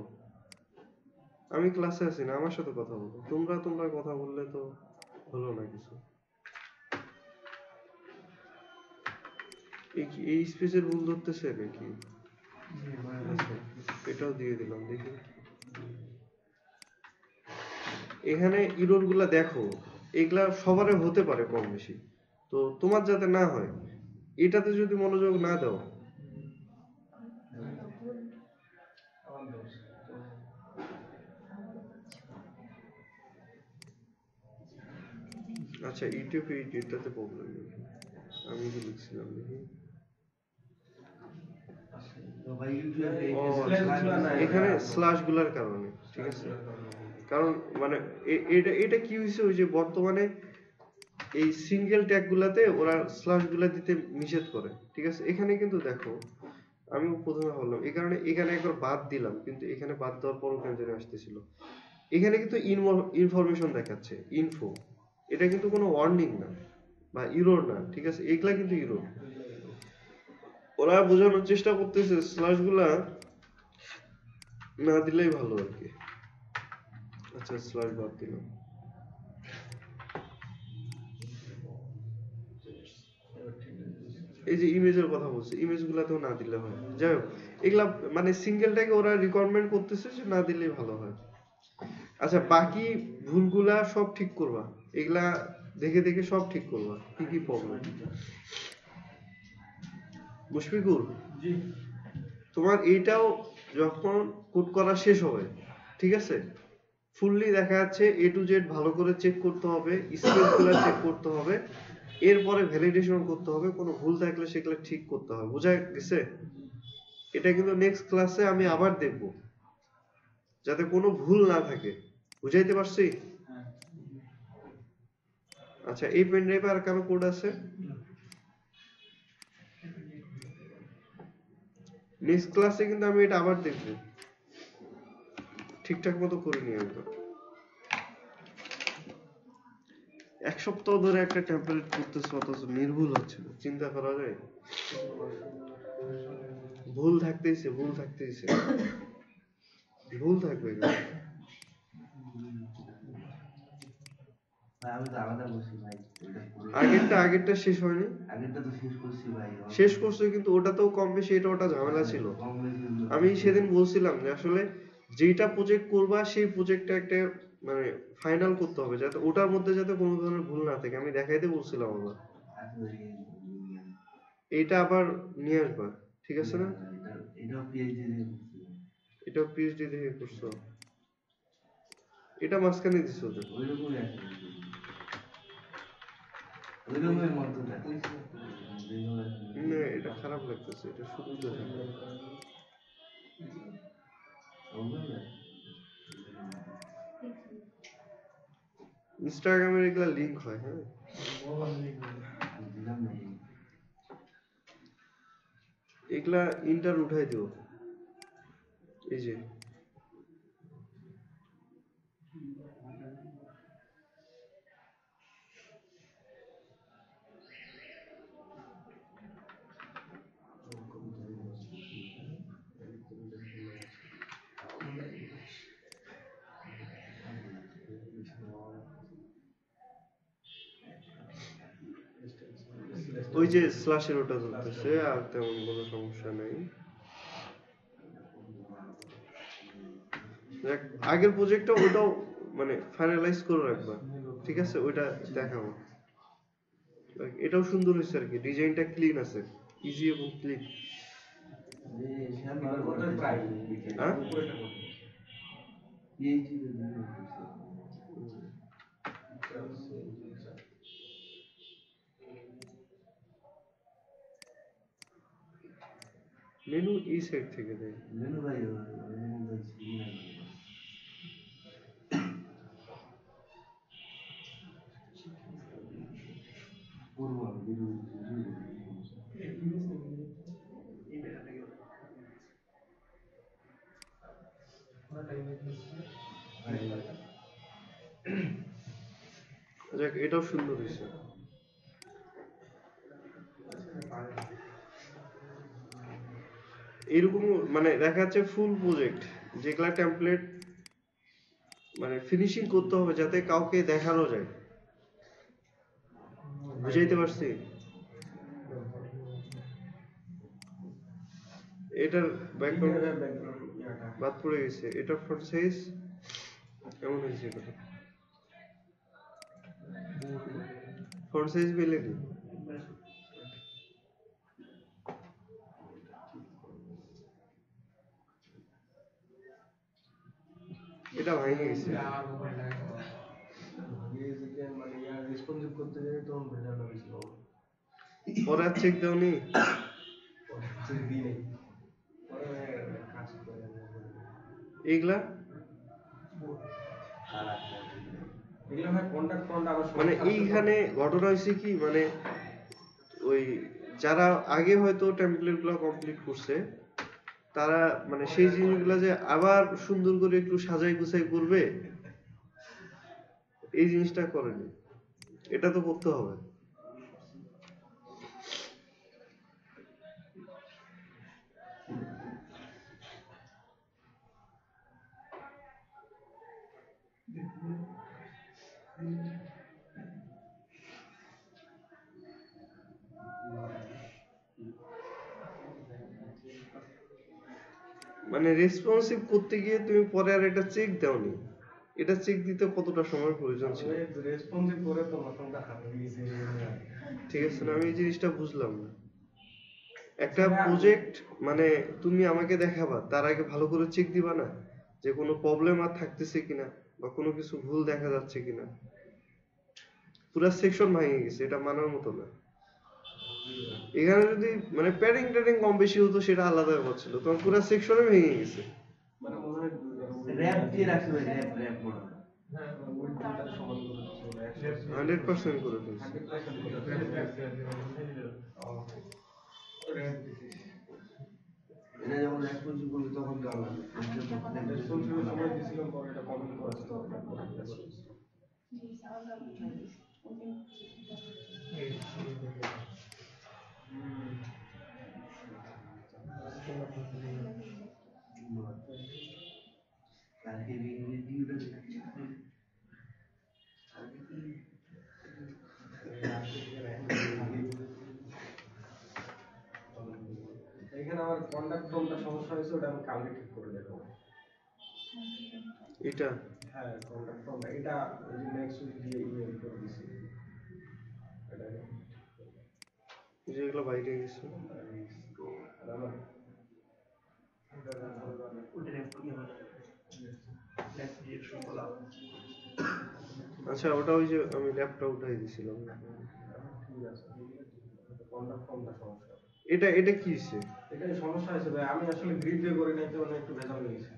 আমি ক্লাসে আছি না আমার সাথে কথা বলো তোমরা কথা বললে তো হলো না কিছু এই স্পেসের ভুল ধরতেছে নাকি আচ্ছা এটাও দিয়ে দিলাম দেখি এখানে ইরর গুলা দেখো এগুলা সবারই হতে পারে কম বেশি তো তোমার যাতে না হয় এটাতে যদি মনোযোগ না দাও আচ্ছা ইউটিউব এটাতে প্রবলেম নেই আমি কি লিখছিলাম দেখি ও আচ্ছা, এখানে স্ল্যাশ গুলার কারণে ঠিক আছে কারণ মানে এটা কি হয়েছে ওই যে বর্তমানে এই সিঙ্গেল ট্যাগ গুলাতে ওরা স্ল্যাশ গুলা দিতে নিষেধ করে ঠিক আছে এখানে কিন্তু দেখো আমি প্রথমে বললাম এই কারণে এখানে একবার বাদ দিলাম কিন্তু এখানে বাদ দেওয়ার পরও কেন জানি আসতেছিল এখানে কিন্তু ইনফরমেশন দেখাচ্ছে ইনফো এটা কিন্তু কোনো ওয়ার্নিং না বা ইরর না ঠিক আছে এগুলা কিন্তু ইরর ওরা বোঝানোর চেষ্টা করতেছে স্ল্যাশ গুলা না দিলেই ভালো আর কি আচ্ছা স্ল্যাশ বাদ দিলাম এই যে ইমেজের কথা বলছে ইমেজ গুলাতেও না দিলে হয় যাই হোক এগুলা মানে সিঙ্গেলটাকে ওরা রিকমেন্ড করতেছে যে না দিলেই ভালো হয় আচ্ছা বাকি ভুলগুলা সব ঠিক করবা এগুলা দেখে দেখে সব ঠিক করবা কি কি প্রবলেম মুশফিকুল তোমার এইটাও যখন কোড করা শেষ হবে ঠিক আছে ফুললি দেখা যাচ্ছে এ টু জেড ভালো করে চেক করতে হবে স্পেসগুলো চেক করতে হবে এরপরে ভ্যালিডেশন করতে হবে কোনো ভুল থাকলে সেগুলো ঠিক করতে হবে বোঝা গেছে এটা কিন্তু নেক্সট ক্লাসে আমি আবার দেখব যাতে কোনো ভুল না থাকে বুঝাইতে পারছি আচ্ছা এই পেন ড্রাইভে আর কারো কোড আছে নেক্সট ক্লাসে কিন্তু আমি এটা আবার দেখব ঠিকঠাক মতো করে নিয়ে একবার এক সপ্তাহ ধরে একটা টেমপ্লেট করতেছে অথচ নির্ভুল হচ্ছে না চিন্তা করা যায় ভুল থাকতেইছে ভুল থাকবে আমি তো আলাদা বসি ভাই আগেরটা শেষ হয়নি আগেরটা তো শেষ করছি ভাই শেষ করছে কিন্তু ওটাতেও কম বেশি ওটা ঝামেলা ছিল আমি সেদিন বলছিলাম যে আসলে যেটা প্রজেক্ট করবা সেই প্রজেক্টটা একটা মানে ফাইনাল করতে হবে যাতে ওটার মধ্যে যাতে কোনো ধরনের ভুল না থাকে আমি দেখাইতে বলছিলাম আবার এইটা আবার নিয়ে আসবা ঠিক আছে না এটাও পিএইচডি দেখে করছো এটা মাঝখানে দিছো তো না এটা খারাপ লাগতেছে এটা শুধু ইনস্টাগ্রামের এগুলা লিংক হয় হ্যাঁ এগুলা ইন্টার উঠাই দিও এই যে ওই যে স্ল্যাশের ওটা চলতেছে আর তেমন কোনো সমস্যা নেই আগের প্রজেক্টটা ওটাও মানে ফাইনালাইজ করে রাখবা ঠিক আছে ওইটা দেখাবো এটাও সুন্দর হয়েছে আর কি ডিজাইনটা ক্লিন আছে ইজি এবং ক্লিক। যে শ্যাম কত প্রাইস হ্যাঁ? উপরেটা কত? পিএইচডি এর মেনু এই সাইড থেকে দেয়। মেনু ভাই মেনু ভাই সিগন্যাল পূর্ব বিরু যাক, এটাও সুন্দর হয়েছে। এরকম মানে দেখা যাচ্ছে ফুল প্রজেক্ট যেগুলা টেমপ্লেট মানে ফিনিশিং করতে হবে যাতে কাউকে দেখানো যায়। বুঝাইতে পারছি? এটার ব্যাকগ্রাউন্ড বাদ পড়ে গেছে। এটা ফ্রন্ট সাইজ কেমন হয়েছে? এটা ফ্রন্ট সাইজ পেলে কি এটা ভেঙে গেছে। মানে রেসপন্সিভ করতে গেলে তখন ভেজাল হয়েছিল পরে আর চেক দাও নি? দিনে পরে কাজ করে এইগুলা এগুলো ভাই কন্টাক্ট ফ্রন্ট আবার মানে এইখানে ঘটনা হয়েছে কি মানে ওই যারা আগে হয়তো টেমপ্লেট গুলো কমপ্লিট করছে তারা মানে সেই জিনিসগুলো যে আবার সুন্দর করে একটু সাজাই গুছাই করবে এই জিনিসটা করেনি। এটা তো করতে হবে। মানে রেসপন্সিভ করতে গিয়ে তুমি পরে আর এটা চেক দাওনি। এটা চেক দিতে কতটা সময় প্রয়োজন ছিল? রেসপন্সিভ করে তো মাথাটা হাতে দিয়েছে। ঠিক আছে না, আমি এই জিনিসটা বুঝলাম না। একটা প্রজেক্ট মানে তুমি আমাকে দেখাবা তার আগে ভালো করে চেক দিবা না যে কোনো প্রবলেম আর থাকতেছে কিনা বা কোনো কিছু ভুল দেখা যাচ্ছে কিনা। পুরো সেকশন ভেঙে গেছে, এটা মানার মতো না। এখানে যদি মানে প্যাডিং ট্যাডিং কম বেশি হতো সেটা আলাদা ব্যাপার ছিল, তোমার পুরো সেকশনে ভেঙে গেছে। মানে মনে হয় র‍্যাপ দিয়ে রাখছে ভাই র‍্যাপ মনে হয় হ্যাঁ ওই দুটার সমান করে দিচ্ছে 100% করে ফেলছে। 100% এটা যখন রেসপন্সিভ করবে তখন তো আলাদা রেসপন্সিভ সময় দিয়েছিলাম পরে এটা কমেন্ট করেছে তো কালকে রিভিউটা এখানে আমার কন্টাক্ট ফর্মটা সমস্যা হয়েছে, ওটা আমি কালকে ঠিক করে দেবো। এটা হ্যাঁ কন্টাক্ট ফর্ম এটা ওই যে নেক্সট উইক দিয়ে ইমেল করে দিছি। এটা যেগুলো বাইরে গেছে আচ্ছা, ওটা ওই যে আমি ল্যাপটপ উঠাই দিছিলাম। ঠিক আছে, কন্টাক্ট ফর্মটা সমস্যা। এটা এটা কি হইছে? এটাই সমস্যা হয়েছে ভাই, আমি আসলে গ্রিড দিয়ে করে নিতে মানে একটু ভেজাল হয়েছে,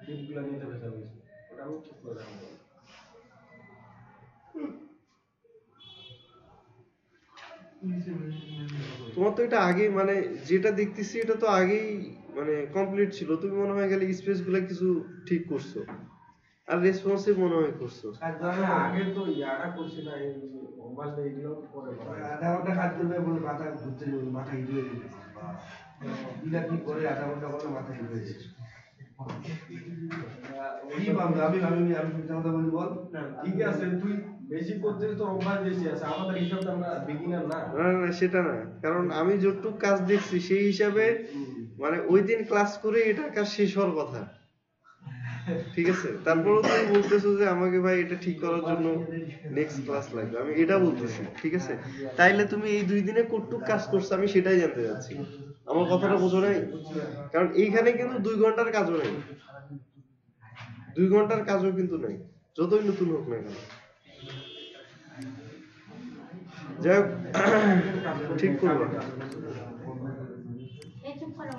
গ্রিডগুলো নিতে ভেজাল হয়েছে, ওটা আমি ঠিক করে রাখবো। তোমার তো এটা আগে মানে যেটা দেখতেছি এটা তো আগেই মানে কমপ্লিট ছিল, তুমি মনে হয় গেলে স্পেস গুলা কিছু ঠিক করছো আর রেসপন্সিভ মনে হয় করছো। আগে তো ইয়াটা করছি না, এই মোবাইল এগুলো পরে আধা ঘন্টা কাজ করবে বলে মাথা ঘুরতে যাবে, মাথা হিট হয়ে যাবে। দিদা কি করে আধা ঘন্টা করলে মাথা হিট হয়ে যাবে। কি বাবা আমি মিথ্যা কথা বলি বল? ঠিক আছে, তুই বেশি করতে তোর অভ্যাস বেশি আছে, আমাদের হিসাবে আমরা বিগিনার না। না না সেটা না, কারণ আমি যতটুকু কাজ দেখছি সেই হিসাবে মানে ওই দিন ক্লাস করে এটা কাজ শেষ হওয়ার কথা। ঠিক আছে, তারপরেও তুমি বলতেছো যে আমাকে ভাই এটা ঠিক করার জন্য নেক্সট ক্লাস লাগবে, আমি এটা বলতেছি, ঠিক আছে? তাইলে তুমি এই 2 দিনে কতটুক কাজ করছো আমি সেটাই জানতে চাচ্ছি। আমার কথাটা বোঝো নাই? কারণ এইখানে কিন্তু 2 ঘন্টার কাজও নাই, 2 ঘন্টার কাজও কিন্তু নাই, যতই নতুন হোক না কেন। যাই হোক, ঠিক করবা। এই চুপ করো।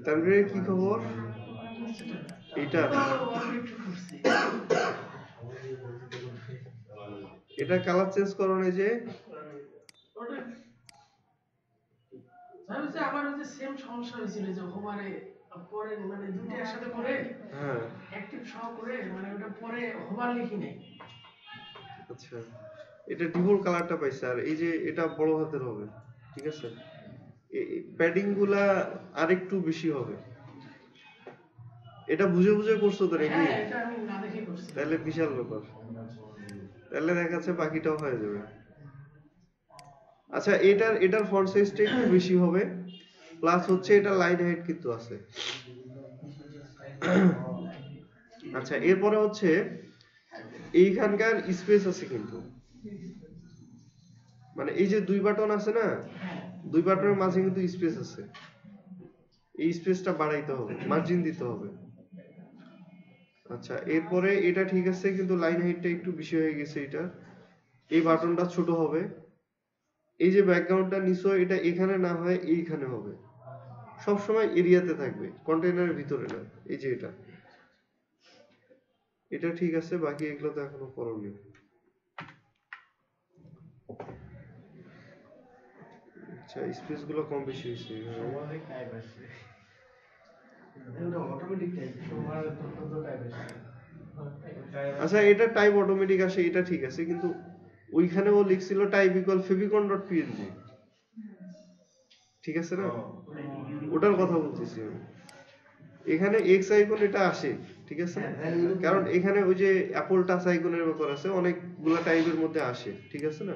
তানভীরের কি খবর? এটা এটা কালার চেঞ্জ করো না যে? আমার ওই যে সেম সমস্যা হয়েছিল যে হোভারে পরে মানে দুটো একসাথে করে হ্যাঁ, অ্যাক্টিভ সহ করে মানে ওটা পরে হোভার লিখি নেই। আচ্ছা, এটা ডিফল্ট কালারটা পাইছে, আর এই যে এটা বড় হাতের হবে, ঠিক আছে? প্যাডিং গুলা আরেকটু বেশি হবে। এটা বুঝে বুঝে করছো তো নাকি? হ্যাঁ, এটা আমি না দেখে করছি। তাহলে বিশাল ব্যাপার, তাহলে দেখা যাচ্ছে বাকিটাও হয়ে যাবে। আচ্ছা, এটার ফন্ট সাইজটা একটু বেশি হবে, প্লাস হচ্ছে এটা লাইন হাইট কিন্তু আছে। আচ্ছা, এরপরে হচ্ছে এইখানকার স্পেস আছে কিন্তু, মানে এই যে 2 বাটন আছে না, 2 বাটনের মাঝে কিন্তু স্পেস আছে, এই স্পেসটা বাড়াইতে হবে, মার্জিন দিতে হবে। আচ্ছা, এরপরে এটা ঠিক আছে, কিন্তু লাইন হাইটটা একটু বেশি হয়ে গেছে, এটা এই বাটনটা ছোট হবে। এই যে ব্যাকগ্রাউন্ডটা নিছো, এটা এখানে না হয় এইখানে হবে, সব সময় এরিয়াতে থাকবে, কন্টেইনারের ভিতরে না। এই যে এটা ঠিক আছে, বাকি এগুলো তো এখনো করণীয়। আচ্ছা, স্পেস গুলো কম বেশি হয়েছে। অনেক টাইপ আছে। এটা অটোমেটিক টাইপ। তোমার তো টাইপ আছে। আচ্ছা, এটা টাইপ অটোমেটিক আসে, এটা ঠিক আছে, কিন্তু ওইখানে ও লিখছিল টাইপ ইকুয়াল ফেভিকন.png, ঠিক আছে না? ওটার কথা বলতেছি আমি। এখানে এক্স আইকন এটা আসে, ঠিক আছে, কারণ এখানে ওই যে অ্যাপল টাচ আইকনের ব্যাপার আছে, অনেকগুলা টাইপের মধ্যে আসে, ঠিক আছে না?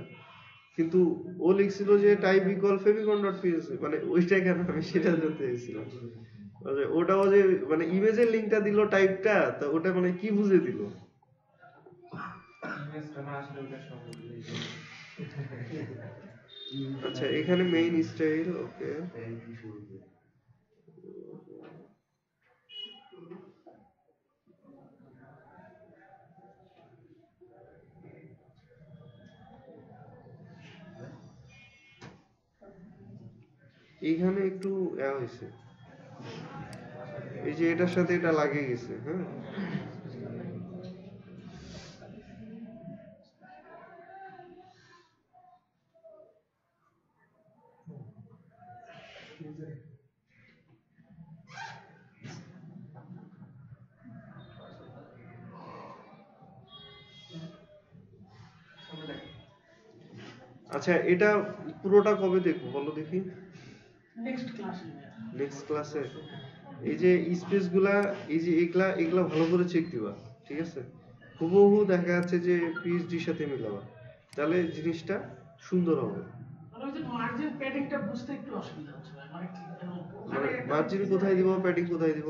কিন্তু ও লিখছিল যে টাইপ ইকুয়াল ফেভিকন.png, মানে ওইটা কেন, আমি সেটা জানতে চাইছিলাম। ওটাও যে মানে ইমেজের লিংকটা দিল টাইপটা, তা ওটা মানে কি বুঝে দিল? ইমেজটা না আসলে ওটা সব আচ্ছা, এখানে মেইন স্টাইল, ওকে। এইখানে একটু হয়েছে, এই যে এটার সাথে এটা লাগিয়ে গেছে, হ্যাঁ। আচ্ছা, এটা পুরোটা কবে দেখবো বলো দেখি? নেক্সট ক্লাসে। নেক্সট ক্লাসে। এই যে স্পেস গুলা, এই যে এগুলা ভালো করে চেক দিবা, ঠিক আছে? হুবহু দেখা যাচ্ছে যে পিএইচডির সাথে মিলাবা, তাহলে জিনিসটা সুন্দর হবে। মানে ওই যে মার্জিন প্যাডিংটা বুঝতে একটু অসুবিধা হচ্ছে ভাই। মানে মানে মার্জিন কোথায় দিব, প্যাডিং কোথায় দিব?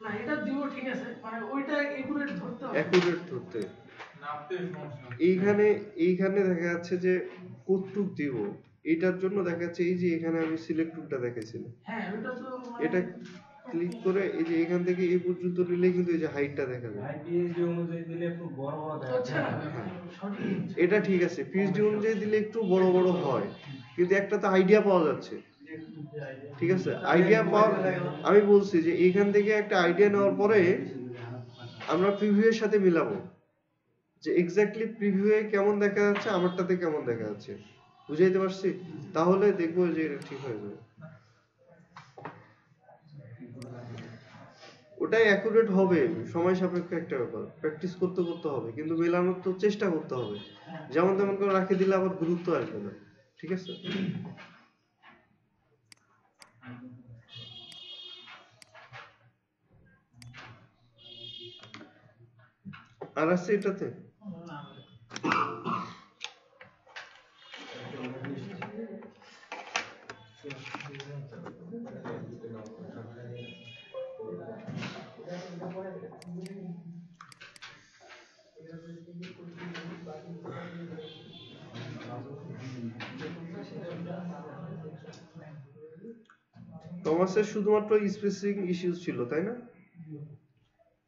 না, এটা দিব ঠিক আছে, মানে ওইটা একুরেট ধরতে হবে। অ্যাকুরেট ধরতে নাপতে সমস্যা। এইখানে দেখা যাচ্ছে যে কতটুক দিব, এটার জন্য দেখা যাচ্ছে এই যে এখানে আমি সিলেক্ট টুলটা দেখাইছিলাম, হ্যাঁ, ওইটা তো মানে এটা ক্লিক করে এই যে এখান থেকে এই পর্যন্ত নিলে কিন্তু এই যে হাইটটা দেখা যাবে। আইপিএসডি অনুযায়ী দিলে একটু বড় বড় দেখা আচ্ছা, যায়। সঠিক। এটা ঠিক আছে, পিএইচডি অনুযায়ী দিলে একটু বড় বড় হয়, কিন্তু একটা তো আইডিয়া পাওয়া যাচ্ছে, ঠিক আছে? আইডিয়া পাওয়া, আমি বলছি যে এইখান থেকে একটা আইডিয়া নেওয়ার পরে আমরা প্রিভিউ এর সাথে মিলাবো, যে এক্স্যাক্টলি প্রিভিউ এ কেমন দেখা যাচ্ছে, আমারটাতে কেমন দেখা যাচ্ছে, বুঝাইতে পারছি? তাহলে দেখবো যে এটা ঠিক হয়ে যাবে। ওটাই অ্যাকুরেট হবে, সময় সাপেক্ষ একটা ব্যাপার, প্র্যাকটিস করতে করতে হবে, কিন্তু মেলানোর তো চেষ্টা করতে হবে। যেমন তেমন করে রাখে দিলে আবার গুরুত্ব আসবে না, ঠিক আছে? আর আছে এটাতে কমার্সের শুধুমাত্র স্পেসিফিক ইস্যুস ছিল তাই না?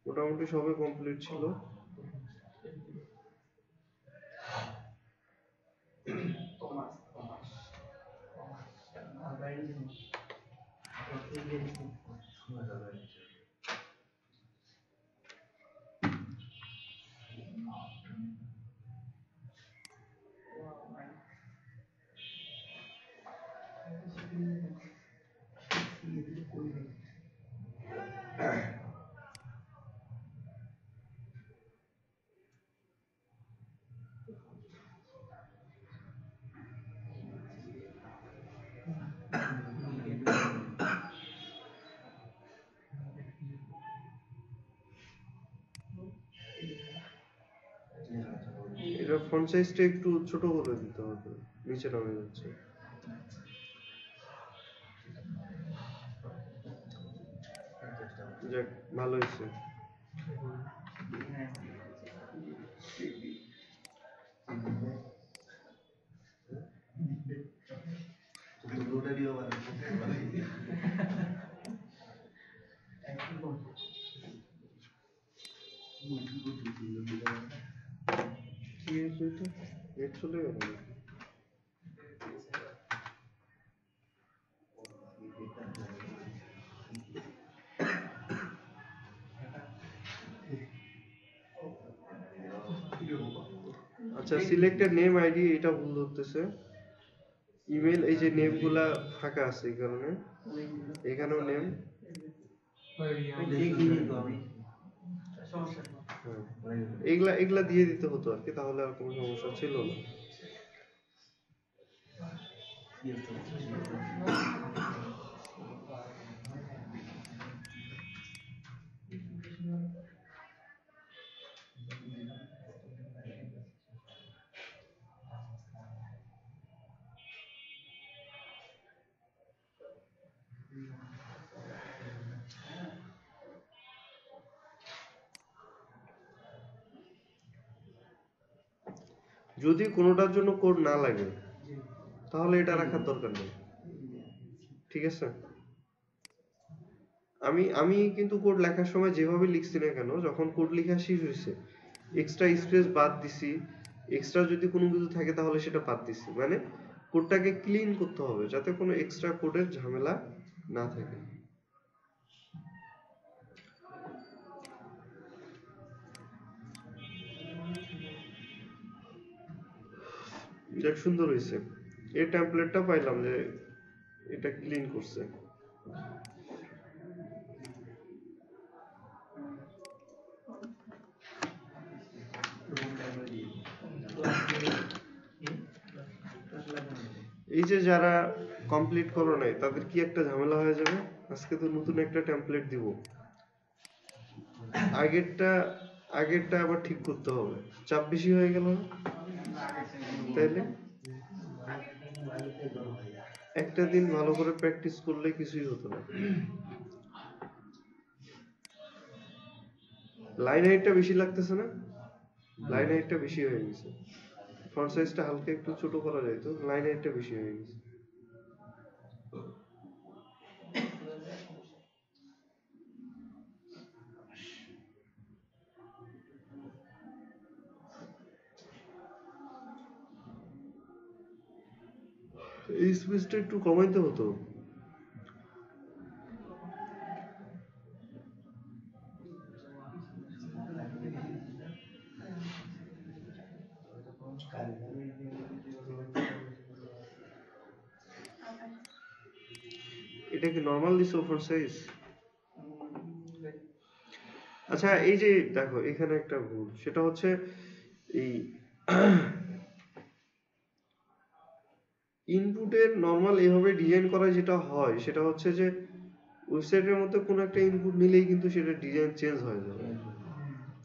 মোটামুটি সবই কমপ্লিট ছিল। এটা ফন্ট সাইজটা একটু ছোট করে দিতে হবে, নিচে নামে যাচ্ছে। যাক, ভালো হয়েছে। কি হয়েছে এটা? নেট চলে গেল নাকি? আচ্ছা, সিলেক্টেড নেম আইডি এটা ভুল ধরতেছে। ইমেল, এই যে নেম গুলা ফাঁকা আছে এই কারণে, এখানেও নেম। এগুলা এগুলা দিয়ে দিতে হতো আর কি, তাহলে আর কোনো সমস্যা ছিল না। যদি কোনোটার জন্য কোড না লাগে তাহলে এটা রাখার দরকার নেই, ঠিক আছে? আমি আমি কিন্তু কোড লেখার সময় যেভাবে লিখছি না কেন, যখন কোড লেখা শেষ হয়েছে এক্সট্রা স্পেস বাদ দিছি, এক্সট্রা যদি কোনো কিছু থাকে তাহলে সেটা বাদ দিছি, মানে কোডটাকে ক্লিন করতে হবে যাতে কোনো এক্সট্রা কোডের ঝামেলা না থাকে। যাক, সুন্দর হয়েছে। এই টেমপ্লেটটা পাইলাম যে এটা ক্লিন করছে। এই যে যারা কমপ্লিট করো নাই তাদের কি একটা ঝামেলা হয়ে যাবে, আজকে তো নতুন একটা টেমপ্লেট দিব, আগেরটা আগেরটা আবার ঠিক করতে হবে, চাপ বেশি হয়ে গেল না? তাইলে একটা দিন ভালো করে প্র্যাকটিস করলে কিছুই হতো না। লাইন হাইটটা বেশি লাগতেছে না? লাইন হাইটটা বেশি হয়ে গেছে। ফন্ট সাইজটা হালকা একটু ছোট করা যাইতো, লাইন হাইটটা বেশি হয়ে গেছে। এই স্পেসটা একটু কমাইতে হতো। এটা কি নরমাল দিছো ফন্ট সাইজ? আচ্ছা, এই যে দেখো এখানে একটা ভুল, সেটা হচ্ছে এই ইনপুটের নরমাল এভাবে ডিজাইন করা যেটা হয় সেটা হচ্ছে যে ওয়েবসাইটের মধ্যে কোনো একটা ইনপুট নিলেই কিন্তু সেটা ডিজাইন চেঞ্জ হয়ে যাবে,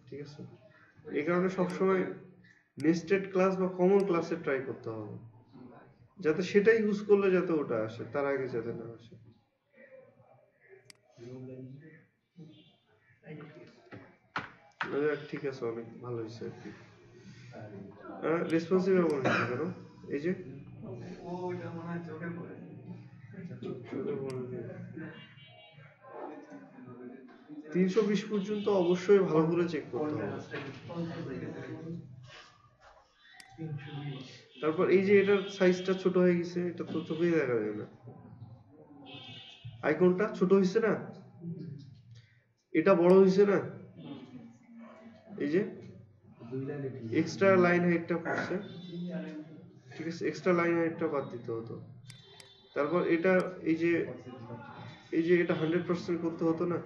ঠিক আছে? এই কারণে সবসময় নেস্টেড ক্লাস বা কমন ক্লাসে ট্রাই করতে হবে, যাতে সেটা ইউজ করলে যাতে ওটা আসে, তার আগে যাতে না আসে। ঠিক আছে, অনেক ভালো হয়েছে আর কি। রেসপন্সিভ ব্যবহার হচ্ছে কেন? এই যে 320 পর্যন্ত অবশ্যই ভালো করে চেক করতে হবে। তারপর এই যে এটার সাইজটা ছোট হয়ে গেছে, এটা তো চোখেই দেখা যায় না। আইকনটা ছোট হয়েছে না, এটা বড় হয়েছে না, এই যে এক্সট্রা লাইন হাইটটা পড়ছে, ঠিক আছে, এক্সট্রা লাইন হাইটটা বাদ দিতে হতো। তারপর এটা এই যে এটা 100% করতে হতো না,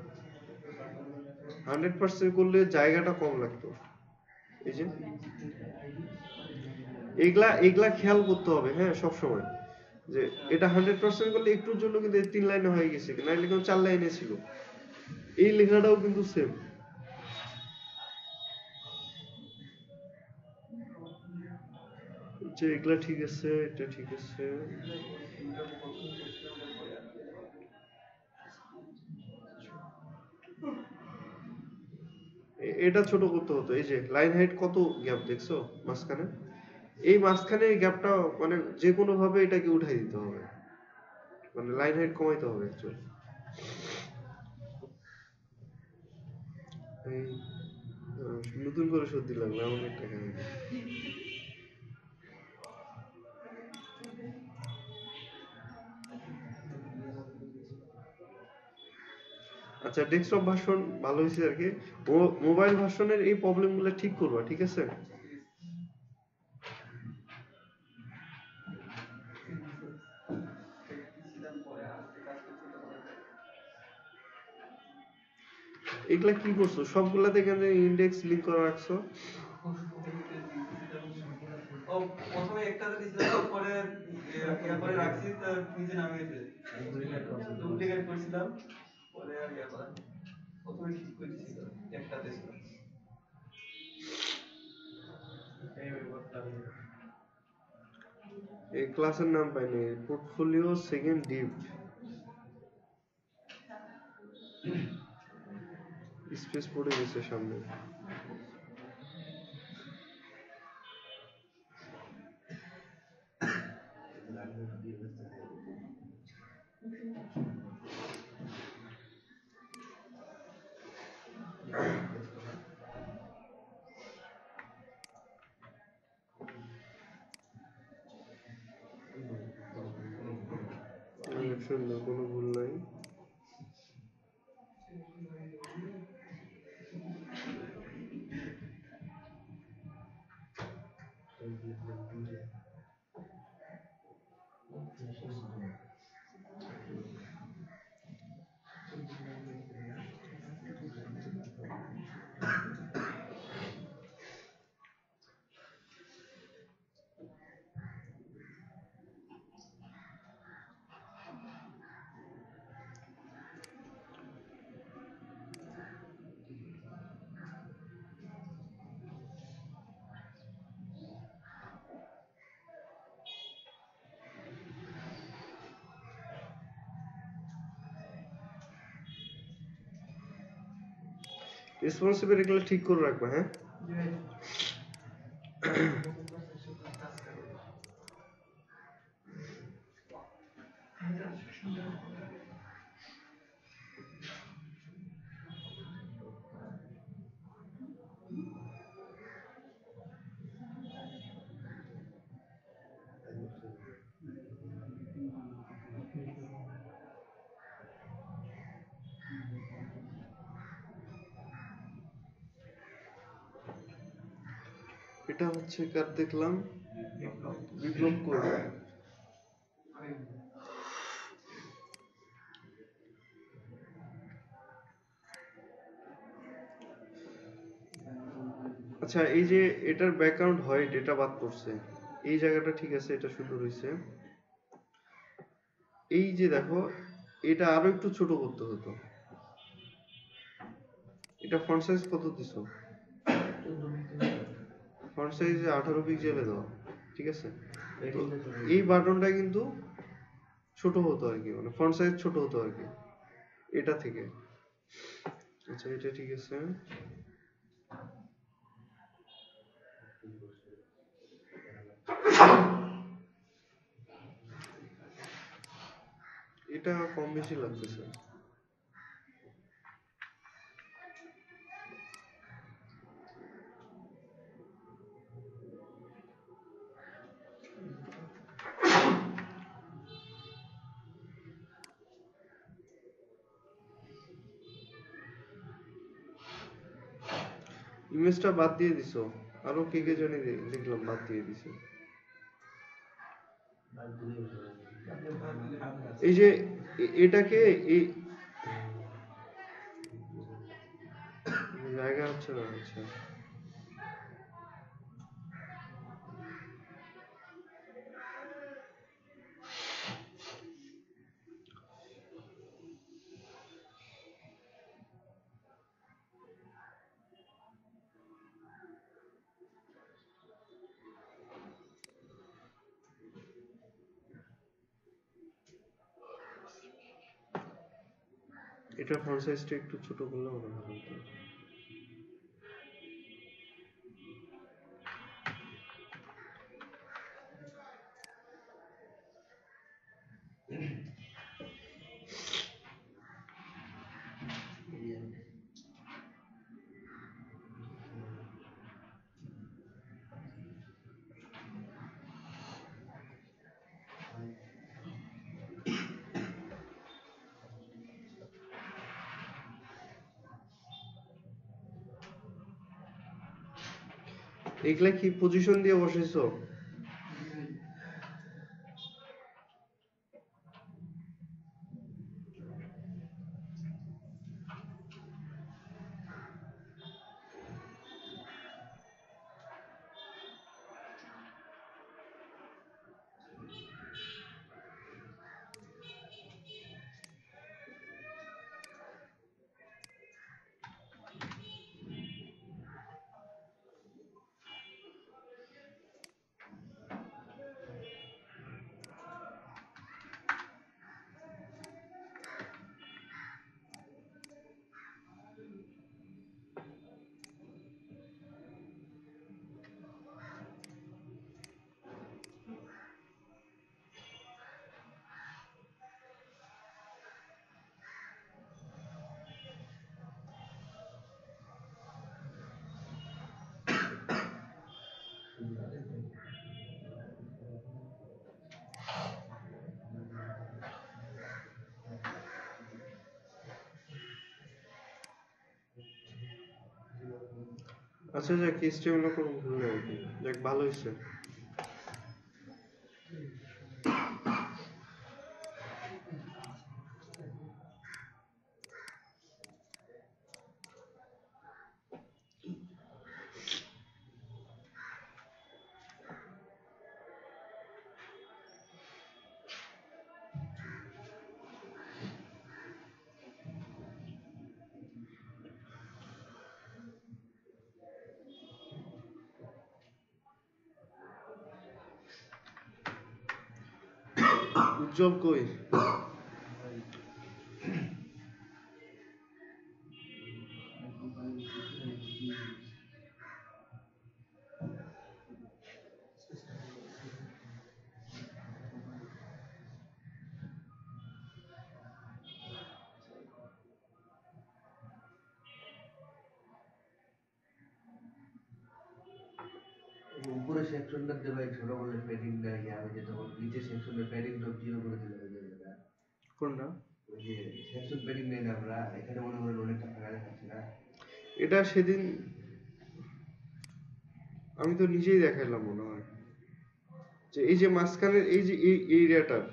100% করলে জায়গাটা কম লাগতো। এই যে এগুলা খেয়াল করতে হবে, হ্যাঁ, সবসময় যে এটা 100% করলে একটুর জন্য কিন্তু 3 লাইনে হয়ে গেছে, নাইলে কিন্তু 4 লাইনে ছিল। এই লেখাটাও কিন্তু সেম। যে এগুলা ঠিক আছে, এটা ঠিক আছে। এটা ছোট করতে হতো। এই যে লাইন হাইট কত গ্যাপ দেখছো মাঝখানে, এই মাঝখানে গ্যাপটা মানে যে কোনো ভাবে এটাকে উঠাই দিতে হবে, মানে লাইন হাইট কমাইতে হবে অ্যাকচুয়ালি। এই নতুন করে সর্দি লাগলো, এমন একটা কাহিনী। আচ্ছা, ডেস্কটপ ভার্সন ভালো হয়েছে আর কি। মোবাইল ভার্সনের এই প্রবলেমগুলো ঠিক করবা, ঠিক আছে? এগুলা কি করছো সবগুলাতে? কেন ইন্ডেক্স লিংক করে রাখছো? প্রথমে একটাতে দিছিলাম, পরে ইয়া করে রাখছি, তো নিচে নামে গেছে। ডুপ্লিকেট করছিলাম, পরে আর ইয়া করা, প্রথমে ঠিক করে দিছিল একটাতে ছিল। এই ক্লাসের নাম পাইনি, পোর্টফোলিও সেকেন্ড ডিপ স্পেস পড়ে গেছে সামনে। সুন্দর, কোনো ভুল নাই। রেসপন্সিবল এগুলো ঠিক করে রাখবা, হ্যাঁ। এটা হচ্ছে কার দেখলাম, বিপ্লব কই? আচ্ছা, এই যে এটার ব্যাকগ্রাউন্ড হোয়াইট, এটা বাদ করছে, এই জায়গাটা ঠিক আছে, এটা সুন্দর হয়েছে। এই যে দেখো, এটা আরো একটু ছোট করতে হতো। এটা ফন্ট সাইজ কত দিছো? ফন্ট সাইজ 18 পিক্সেলে দাও, ঠিক আছে। তো এই বাটনটা কিন্তু ছোট হতো আর কি, মানে ফন্ট সাইজ ছোট হতো আর কি এটা থেকে। আচ্ছা, এটা ঠিক আছে। এটা কম বেশি লাগতেছে। ইমেজটা বাদ দিয়ে দিছো, আরো কে কে জানি দেখলাম বাদ দিয়ে দিছে। এই যে এটাকে এই জায়গা হচ্ছে না। আচ্ছা এটা ফন্ট সাইজটা একটু ছোট করলে ভালো হতো। এগুলা কি পজিশন দিয়ে বসাইছো? আচ্ছা যাক, HTML কোনো ভুল নেই আর কি। যাক ভালো হয়েছে। উজ্জ্বল কই? উপরে সেকশনটা দেবে ছোট বলে প্যাডিংটা ইয়া হয়ে যেতে হবে, নিচে সেকশনের প্যাডিংটা জিরো করে দিলে হয়ে যাবে। কোনটা? ওই যে সেকশন প্যাডিং নেই না আমরা, এখানে মনে করেন অনেকটা ফাঁকা দেখাচ্ছে না। এটা সেদিন আমি তো নিজেই দেখাইলাম মনে হয়, যে এই যে মাঝখানের এই যে এই এরিয়াটার,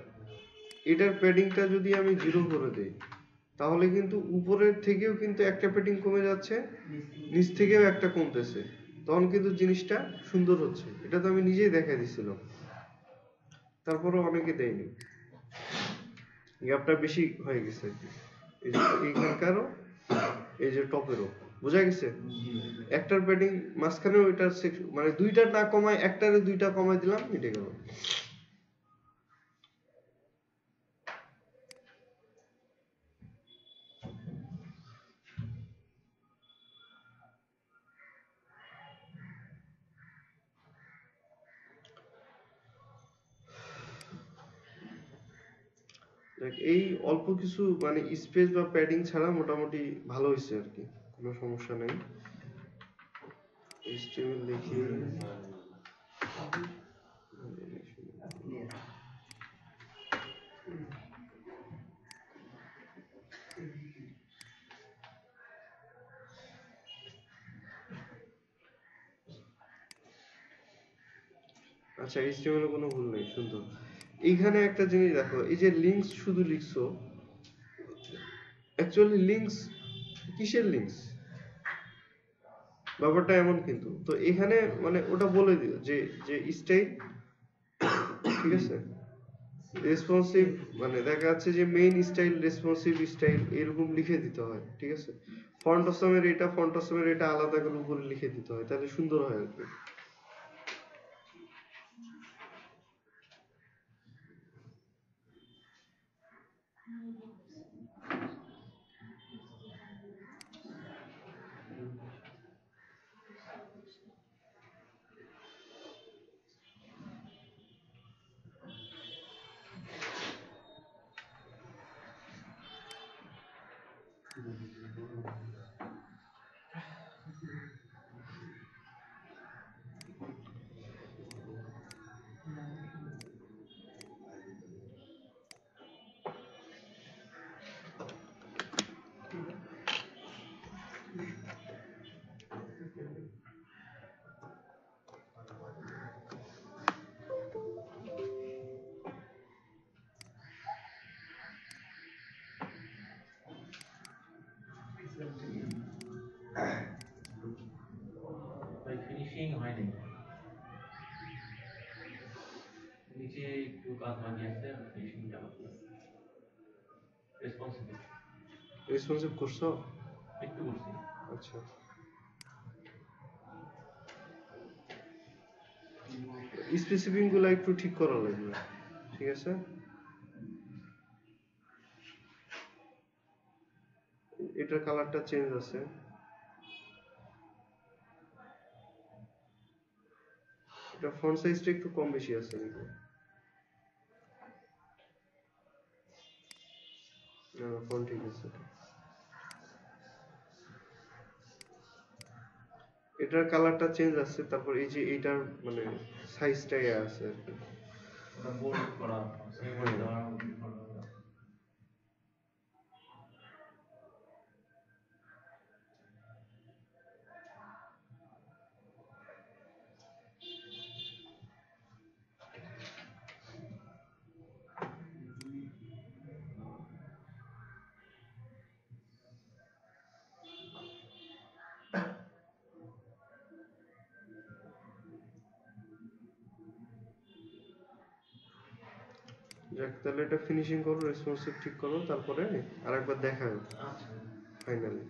এটার প্যাডিংটা যদি আমি জিরো করে দেই, তাহলে কিন্তু উপরের থেকেও কিন্তু একটা প্যাডিং কমে যাচ্ছে, নিচ থেকেও একটা কমতেছে, তখন কিন্তু জিনিসটা সুন্দর হচ্ছে। এটা তো আমি নিজেই দেখাই দিছিলাম, তারপরেও অনেকে দেয়নি, গ্যাপটা বেশি হয়ে গেছে আর কি। এই যে এইখানকারও এই যে টপেরও বোঝা গেছে। একটার প্যাডিং মাঝখানে ওইটার মানে দুইটা না কমায় একটারে দুইটা কমাই দিলাম, মিটে গেল। এই অল্প কিছু মানে স্পেস বা প্যাডিং ছাড়া মোটামুটি ভালো হয়েছে আর কি, কোনো সমস্যা নেই। HTML দেখি। আচ্ছা, HTML এ কোনো ভুল নেই, সুন্দর। এইখানে একটা জিনিস দেখো, এই যে লিঙ্কস শুধু লিখছো, অ্যাকচুয়ালি লিঙ্কস কিসের লিঙ্কস, ব্যাপারটা এমন কিন্তু। তো এখানে মানে ওটা বলে দিও যে যে স্টাইল, ঠিক আছে, রেসপন্সিভ, মানে দেখা যাচ্ছে যে মেইন স্টাইল, রেসপন্সিভ স্টাইল এরকম লিখে দিতে হয়, ঠিক আছে। ফন্ট অসমের এটা, ফন্ট অসমের এটা আলাদা করে উপরে লিখে দিতে হয়, তাহলে সুন্দর হয় আর কি। ভাই ফিনিশিং হয়নি, নিচে একটু কাজ বাকি আছে, ফিনিশিংটা বাকি আছে। রেসপন্সিবল রেসপন্সিভ করছো? একটু করছি। আচ্ছা, স্পেসিফিক গুলো একটু ঠিক করা লাগবে, ঠিক আছে। এটার কালারটা চেঞ্জ আছে, এটা ফন্ট সাইজটা একটু কম বেশি আছে নাকি? না, ফন্ট ঠিক আছে। এটার কালারটা চেঞ্জ আছে, তারপর এই যে এইটার মানে সাইজটাই আছে আর কি। ওটা বোল্ড করা, সিম্বল দেওয়া, যাক, তাহলে এটা ফিনিশিং করো, রেসপন্সিভ ঠিক করো, তারপরে আরেকবার দেখাও আচ্ছা। ফাইনালি।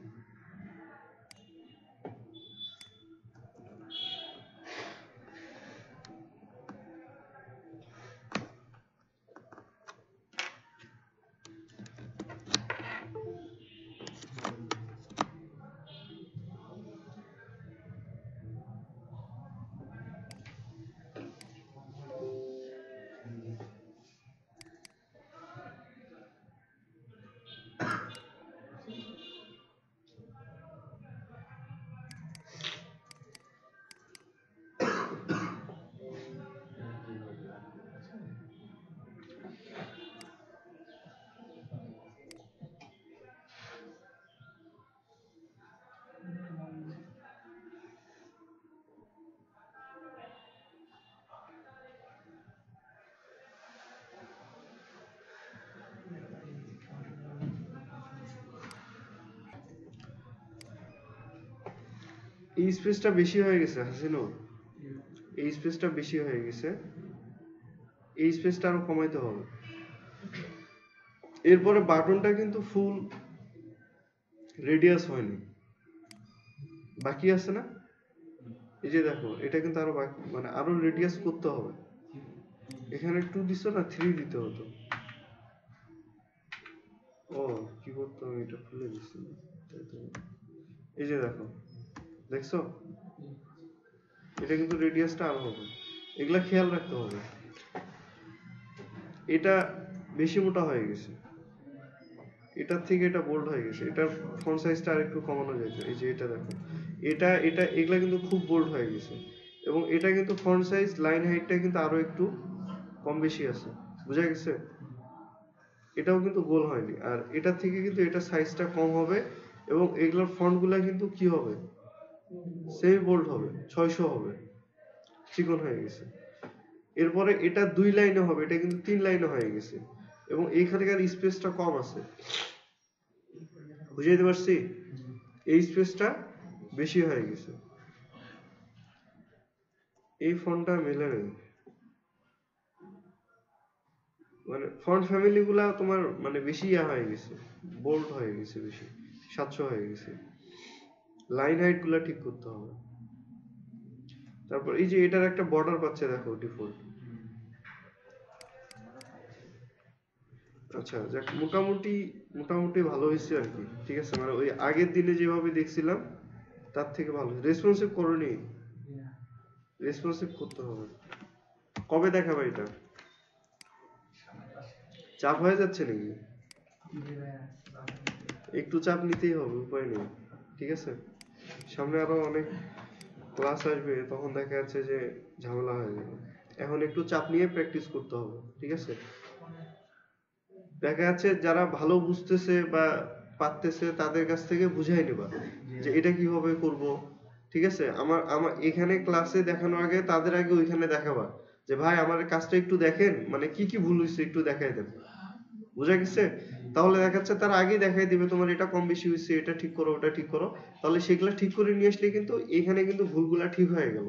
এই স্পেসটা বেশি হয়ে গেছে হাসিনুর, এই স্পেসটা বেশি হয়ে গেছে, এই স্পেসটা আরো কমাইতে হবে। এরপরে বাটনটা কিন্তু ফুল রেডিয়াস হয়নি, বাকি আছে না? এই যে দেখো, এটা কিন্তু আরো বাকি, মানে আরো রেডিয়াস করতে হবে। এখানে 2 দিছো না, 3 দিতে হতো। ও কি করতে হবে, এটা খুলে দিচ্ছি। এই যে দেখো, দেখছো, এটা কিন্তু রেডিয়াসটা আরো হবে, এগুলা খেয়াল রাখতে হবে। এটা বেশি মোটা হয়ে গেছে, এটার থেকে এটা বোল্ড হয়ে গেছে, এটার ফন্ট সাইজটা আরেকটু কমানো যেত। এই যে এটা দেখো, এটা এটা এগুলা কিন্তু খুব বোল্ড হয়ে গেছে, এবং এটা কিন্তু ফন্ট সাইজ, লাইন হাইটটা কিন্তু আরো একটু কম বেশি আছে, বুঝা গেছে? এটাও কিন্তু গোল হয়নি, আর এটার থেকে কিন্তু এটা সাইজটা কম হবে, এবং এগুলোর ফন্টগুলা কিন্তু কি হবে, সেমি বোল্ড হবে, 600 হবে, চিকন হয়ে গেছে। এরপরে এটা 2 লাইনে হবে, এটা কিন্তু 3 লাইনে হয়ে গেছে, এবং এইখানকার স্পেসটা কম আছে, বুঝাইতে পারছি? এই স্পেসটা বেশি হয়ে গেছে, এই ফন্টটা মেলে নেই, মানে ফন্ট ফ্যামিলি গুলা তোমার মানে বেশি হয়ে গেছে, বোল্ড হয়ে গেছে, বেশি 700 হয়ে গেছে। লাইন হাইট গুলা ঠিক করতে হবে। তারপর এই যে এটার একটা বর্ডার পাচ্ছে দেখো ডিফল্ট। আচ্ছা যাক, মোটামুটি মোটামুটি ভালো হয়েছে আর কি, ঠিক আছে, মানে ওই আগের দিনে যেভাবে দেখছিলাম তার থেকে ভালো। রেসপন্সিভ করোনি? রেসপন্সিভ করতে হবে। কবে দেখাবে এটা? চাপ হয়ে যাচ্ছে নাকি? একটু চাপ নিতেই হবে, উপায় নেই, ঠিক আছে। সামনে আরো অনেক ক্লাস আসবে, তখন দেখা যাচ্ছে যে ঝামেলা হয়ে যাবে। এখন একটু চাপ নিয়ে প্র্যাকটিস করতে হবে, ঠিক আছে। দেখা যাচ্ছে যারা ভালো বুঝতেছে বা পারতেছে তাদের কাছ থেকে বুঝাই নেবা যে এটা কিভাবে করব, ঠিক আছে। আমার আমার এখানে ক্লাসে দেখানোর আগে তাদের আগে ওইখানে দেখাবা যে ভাই আমার কাজটা একটু দেখেন, মানে কি কি ভুল হয়েছে একটু দেখাই দেন, বুঝা গেছে? তাহলে দেখা যাচ্ছে তারা আগেই দেখাই দিবে তোমার এটা কম বেশি হয়েছে, এটা ঠিক করো, ওটা ঠিক করো, তাহলে সেগুলা ঠিক করে নিয়ে আসলে কিন্তু এখানে কিন্তু ভুলগুলা ঠিক হয়ে গেল।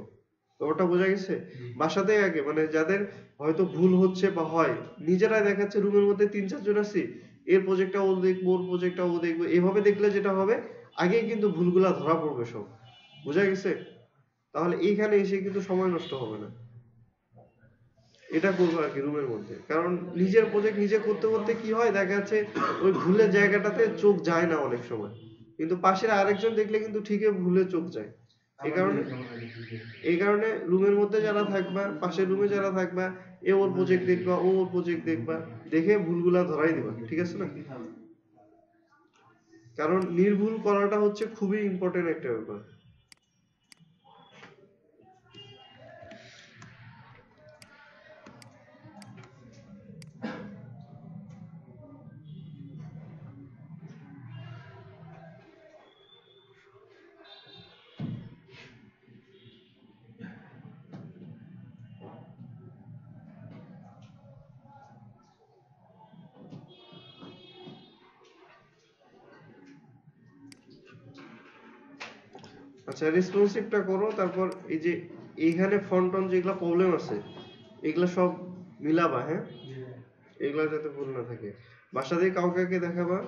ব্যাপারটা বোঝা গেছে? বাসাতে আগে মানে যাদের হয়তো ভুল হচ্ছে বা হয়, নিজেরা দেখাচ্ছে রুমের মধ্যে 3-4 জন আছি, এর প্রজেক্টটা ও দেখবো, ওর প্রজেক্টটা ও দেখবো, এভাবে দেখলে যেটা হবে আগেই কিন্তু ভুলগুলা ধরা পড়বে সব, বোঝা গেছে? তাহলে এইখানে এসে কিন্তু সময় নষ্ট হবে না। এটা করবো আর কি রুমের মধ্যে, কারণ নিজের প্রজেক্ট নিজে করতে করতে কি হয় দেখা যাচ্ছে ওই ভুলের জায়গাটাতে চোখ যায় না অনেক সময়, কিন্তু পাশের আরেকজন দেখলে কিন্তু ঠিকই ভুলে চোখ যায়। এই কারণে রুমের মধ্যে যারা থাকবা, পাশের রুমে যারা থাকবা, এ ওর প্রজেক্ট দেখবা, ও ওর প্রজেক্ট দেখবা, দেখে ভুলগুলা ধরাই দিবা, ঠিক আছে না? কারণ নির্ভুল করাটা হচ্ছে খুবই ইম্পর্টেন্ট একটা ব্যাপার। আচ্ছা রেসপন্সিভটা করো, তারপর এই যে এইখানে ফন্টন যেগুলা প্রবলেম আছে এগুলা সব মিলাবা, হ্যাঁ, এগুলা যাতে ভুল না থাকে। বাসা দিয়ে কাউকে দেখাবা,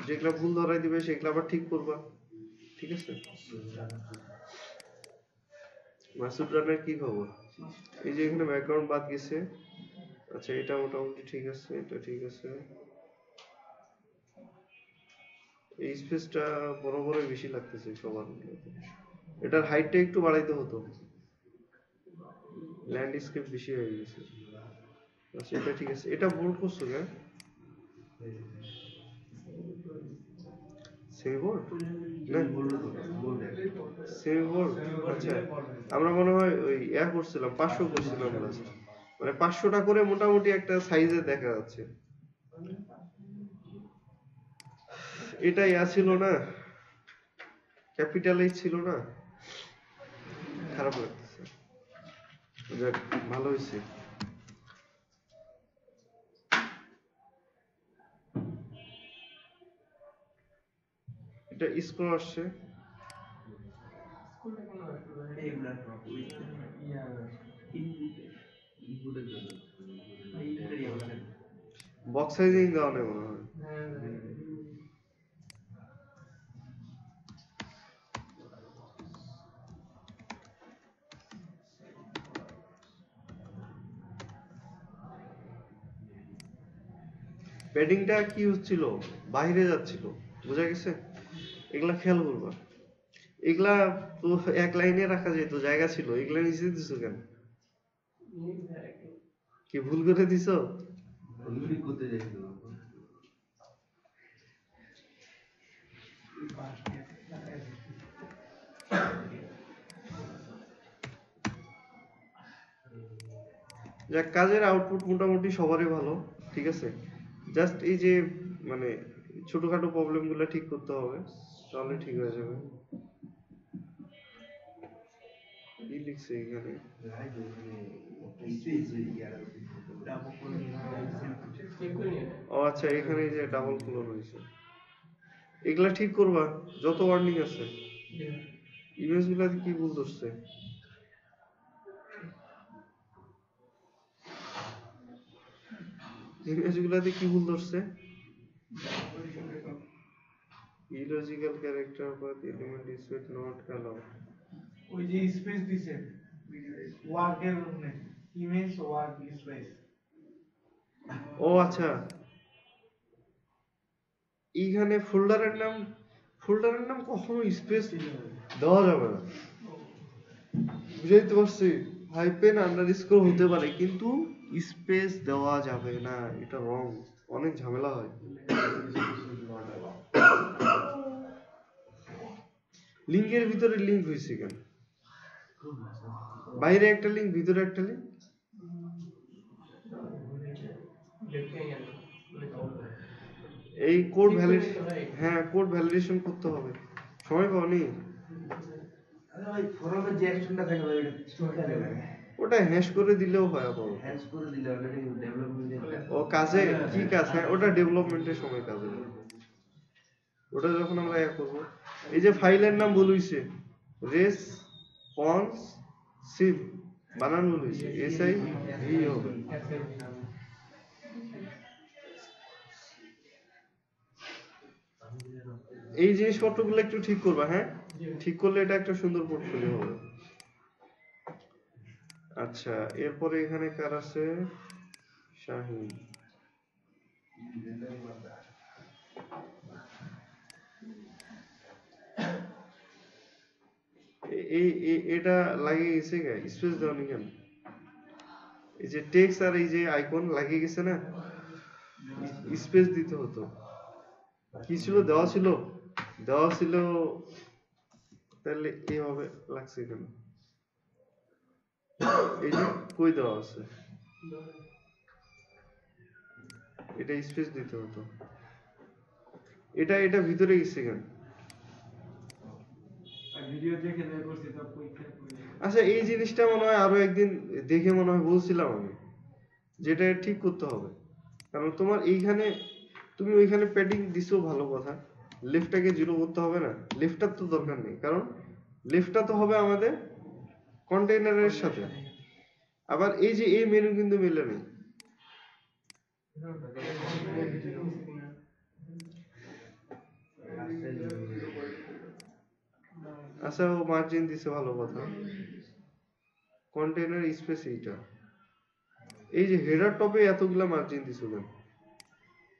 যেগুলা ভুল ধরাই দিবে সেগুলা আবার ঠিক করবা, ঠিক আছে। মাসুদ রানের কি খবর? এই যে এখানে ব্যাকগ্রাউন্ড বাদ গেছে, আচ্ছা এটা মোটামুটি ঠিক আছে, এটা ঠিক আছে। এই স্পেসটা বড় বড় বেশি লাগতেছে সবার, এটার হাইটটা একটু বাড়াইতে হতো, ল্যান্ডস্কেপ বেশি হয়ে গেছে। আচ্ছা এটা ঠিক আছে, এটা বোল্ড করছো না? সেমি বোল্ড না, সেমি বোল্ড। আচ্ছা আমরা মনে হয় ওই করছিলাম 500 করছিলাম লাস্ট, মানে 500টা করে মোটামুটি একটা সাইজে দেখা যাচ্ছে। এটা ছিল না, ক্যাপিটালাইজ ছিল না, খারাপ লাগতেছে। যাক ভালো হয়েছে। এটা স্ক্রল আসছে, বক্স সাইজিং দেওয়া নেই মনে হয়। প্যাডিংটা কি হচ্ছিল, বাইরে যাচ্ছিল, বোঝা গেছে? এগুলা খেয়াল করবা, এগুলা তো এক লাইনে রাখা যেত, জায়গা ছিল, এগুলা নিচে দিছো কেন? কি ভুল করে দিছো? করতে যাইছিল যাক কাজের আউটপুট মোটামুটি সবারই ভালো, ঠিক আছে। জাস্ট এই যে মানে ছোটখাটো প্রবলেম গুলা ঠিক করতে হবে, তাহলে ঠিক হয়ে যাবে। কি লিখছে এখানে? ও আচ্ছা, এখানে এই যে ডাবল ক্লোর হয়েছে, এগুলা ঠিক করবা। যত ওয়ার্নিং আছে ইমেজ গুলাতে কি ভুল ধরছে? ইমেজ গুলাতে কি ভুল ধরছে? Illogical character but element is not allowed. ওই যে স্পেস দিছে ওয়ার্কের ইমেজ ওয়ার্ক স্পেস। ও আচ্ছা, এইখানে ফোল্ডারের নাম কখনো স্পেস দেওয়া যাবে না, বুঝাইতে পারছি? হাইপেন আন্ডারস্কোর হতে পারে কিন্তু স্পেস দেওয়া যাবে না, এটা রং, অনেক ঝামেলা হয়। লিঙ্কের ভিতরে লিঙ্ক হয়েছে কেন? বাইরে একটা লিঙ্ক, ভিতরে একটা লিঙ্ক। এই কোড ভ্যালিডেশন, হ্যাঁ কোড ভ্যালিডেশন করতে হবে, সময় পাওনি? ভাই ফরমের যে অ্যাকশনটা থাকে ভাই এটা চলতে লাগে, ওটা হ্যাশ করে দিলেও হয় আবার। হ্যান্ডস করে দিলে অলরেডি ডেভেলপমেন্ট। ও কাজে কি কাজ? হ্যাঁ ওটা ডেভেলপমেন্টের সময় কাজে লাগে। ওটা যখন আমরা করব, এই যে ফাইলের নাম বলুইছে রেসপন্সিভ, বানান বলুইছে এসআই ভি হবে। এই জিনিসপত্রগুলো একটু ঠিক করবা, হ্যাঁ ঠিক করলে এটা একটা সুন্দর পোর্টফোলিও হবে। আচ্ছা, এরপরে এখানে কার আছে? শাহিন। এটা লাগিয়ে গেছে গা, স্পেস দেওয়া কেন? এই যে টেক্সট আর এই যে আইকন লাগিয়ে গেছে না, স্পেস দিতে হতো। কি ছিল? দেওয়া ছিল, তাহলে এইভাবে লাগছে কেন? এই যে কই দেওয়া আছে, এটা স্পেস দিতে হতো। এটা ভিতরে গেছে কেন? ভিডিও দেখে বের করছি তো পরীক্ষা করে। আচ্ছা, এই জিনিসটা মনে হয় আরো একদিন দেখে মনে হয় বলছিলাম আমি, যেটা ঠিক করতে হবে। কারণ তোমার এইখানে, তুমি ওইখানে প্যাডিং দিছো ভালো কথা, লেফটটাকে 0 করতে হবে না? লেফটটার তো দরকার নেই, কারণ লেফটটা তো হবে আমাদের কন্টেইনারের সাথে। আবার এই যে এই মেনু কিন্তু মিলে নেই। আচ্ছা, ও মার্জিন দিছে ভালো কথা, কন্টেইনার স্পেস এইটা। এই যে হেডার টপে এতগুলা মার্জিন দিছো কেন?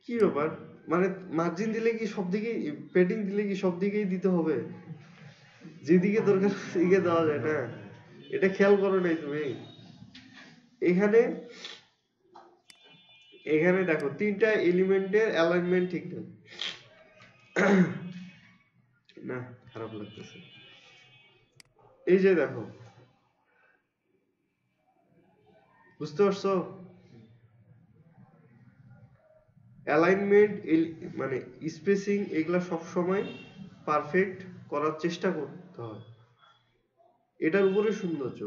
কি ব্যাপার? মানে মার্জিন দিলে কি সব দিকেই, প্যাডিং দিলে কি সব দিকেই দিতে হবে? যেদিকে দরকার সেদিকে দেওয়া যায় না? এটা খেয়াল করো নাই তুমি? এখানে দেখো 3টা এলিমেন্টের অ্যালাইনমেন্ট ঠিক নেই। না, খারাপ লাগতেছে। এই যে দেখো, বুঝতে পারছো? অ্যালাইনমেন্ট মানে স্পেসিং এগুলা সব সময় পারফেক্ট করার চেষ্টা করতে হয়, এটার উপরে সৌন্দর্য।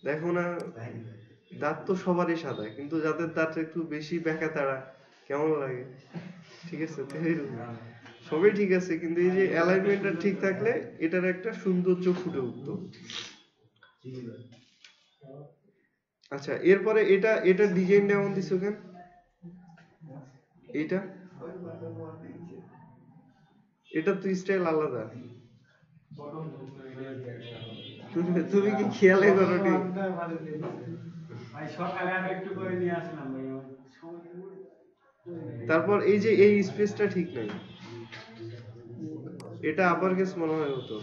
দেখো না, দাঁত তো সবারই সাদা, কিন্তু যাদের দাঁত একটু বেশি বেঁকা তারা কেমন লাগে? ঠিক আছে, সবই ঠিক আছে, কিন্তু এই যে অ্যালাইনমেন্টটা ঠিক থাকলে এটার একটা সৌন্দর্য ফুটে উঠতো। আচ্ছা, এরপরে এটা ডিজাইনটা এমন দিছো কেন? এটা তো স্টাইল আলাদা, তুমি কি খেয়ালে করো নি? ভাই সকালে আমি একটু করে নিয়ে আসলাম ভাই। তারপর এই যে এই স্পেসটা ঠিক নাই, এটা আপার কেস মনে হয় হতো।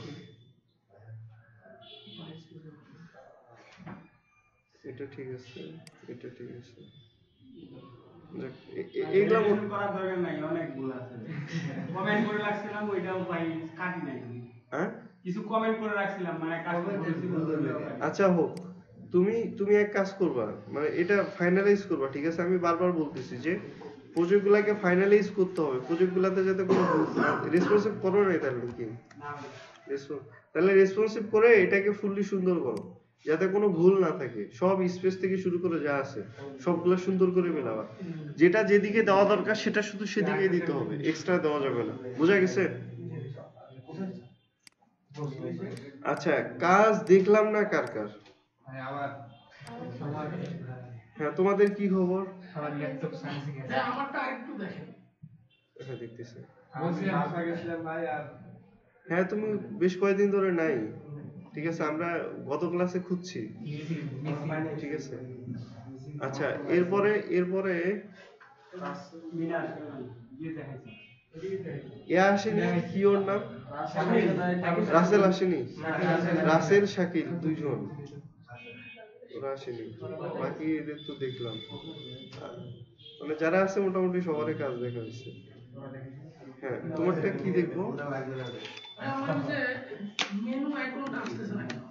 এটা ঠিক আছে, এটা ঠিক আছে। এগুলা মনে করার দরকার নাই, অনেক ভুল আছে। কমেন্ট করে রাখছিলাম ওইটাও ভাই কাটি নাই। হ্যাঁ, কিছু কমেন্ট করে রাখছিলাম, মানে কাজ করেছিল। আচ্ছা হোক, তুমি তুমি এক কাজ করবা, মানে এটা ফাইনালাইজ করবা, ঠিক আছে? আমি বারবার বলতেছি যে প্রজেক্ট গুলাকে ফাইনালাইজ করতে হবে, প্রজেক্ট গুলাতে যাতে কোনো রেসপন্সিভ করো নাই, তাহলে কি তাহলে রেসপন্সিভ করে এটাকে ফুললি সুন্দর করো, যাতে কোনো ভুল না থাকে। সব স্পেস থেকে শুরু করে যা আছে সবগুলো সুন্দর করে মেলাবা, যেটা যেদিকে দেওয়া দরকার সেটা শুধু সেদিকেই দিতে হবে, এক্সট্রা দেওয়া যাবে না। বোঝা গেছে? আচ্ছা, কাজ দেখলাম না কার কার? হ্যাঁ, তোমাদের কি খবর? আমারটা আরেকটু দেখেন। হ্যাঁ, দেখতেছি। ভাই আর হ্যাঁ, তুমি বেশ কয়েকদিন ধরে নাই, ঠিক আছে? আমরা গত ক্লাসে খুঁজছি, ঠিক আছে? আচ্ছা, এরপরে এরপরে ইয়া আসেনি, কি ওর নাম? রাসেল আসেনি? রাসেল শাকিল দুইজন ওরা আসেনি, বাকি এদের তো দেখলাম। মানে যারা আছে মোটামুটি সবারই কাজ দেখা হয়েছে। হ্যাঁ, তোমারটা কি দেখবো? আমার যে মেনু আইকনটা আসতেছে না কেন?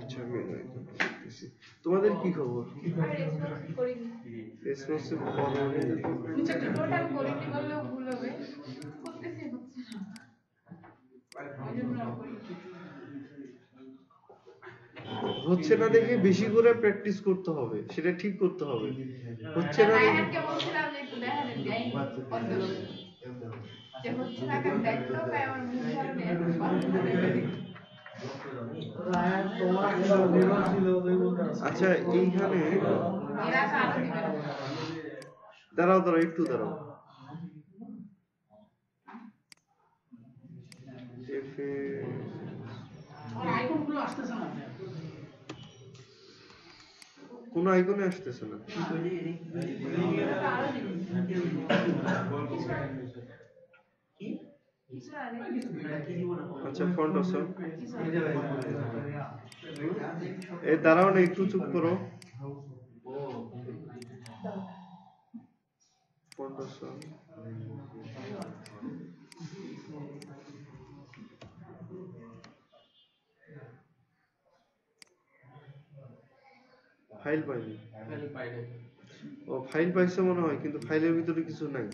আচ্ছা, আমি দেখতেছি। তোমাদের কি খবর? রেসপন্সিভ করোনি? টোটাল কোয়ালিটি বললেও ভুল হবে, করতেছি হচ্ছে না, এই জন্য করি। হচ্ছে না দেখে বেশি করে প্র্যাকটিস করতে হবে, সেটা ঠিক করতে হবে। হচ্ছে না দেখে রায়হানকে বলছিলাম যে একটু দেখা দেন যাই কত যে হচ্ছে না কেন দেখতে হবে, আমার মুখ ধরে নেই আচ্ছা, এইখানে এরা তো আরো দিবে না। দাঁড়াও দাঁড়াও, একটু দাঁড়াও। আমার আইকনগুলো আসতেছে না। কোন আইকনে আসতেছে না? আচ্ছা, ফন্ট আছে। এই দাঁড়াও না, একটু চুপ করো। ফন্ট আছে। ফাইল পাইনি। ও, ফাইল পাইছে মনে হয়, কিন্তু ফাইলের ভিতরে কিছু নাই।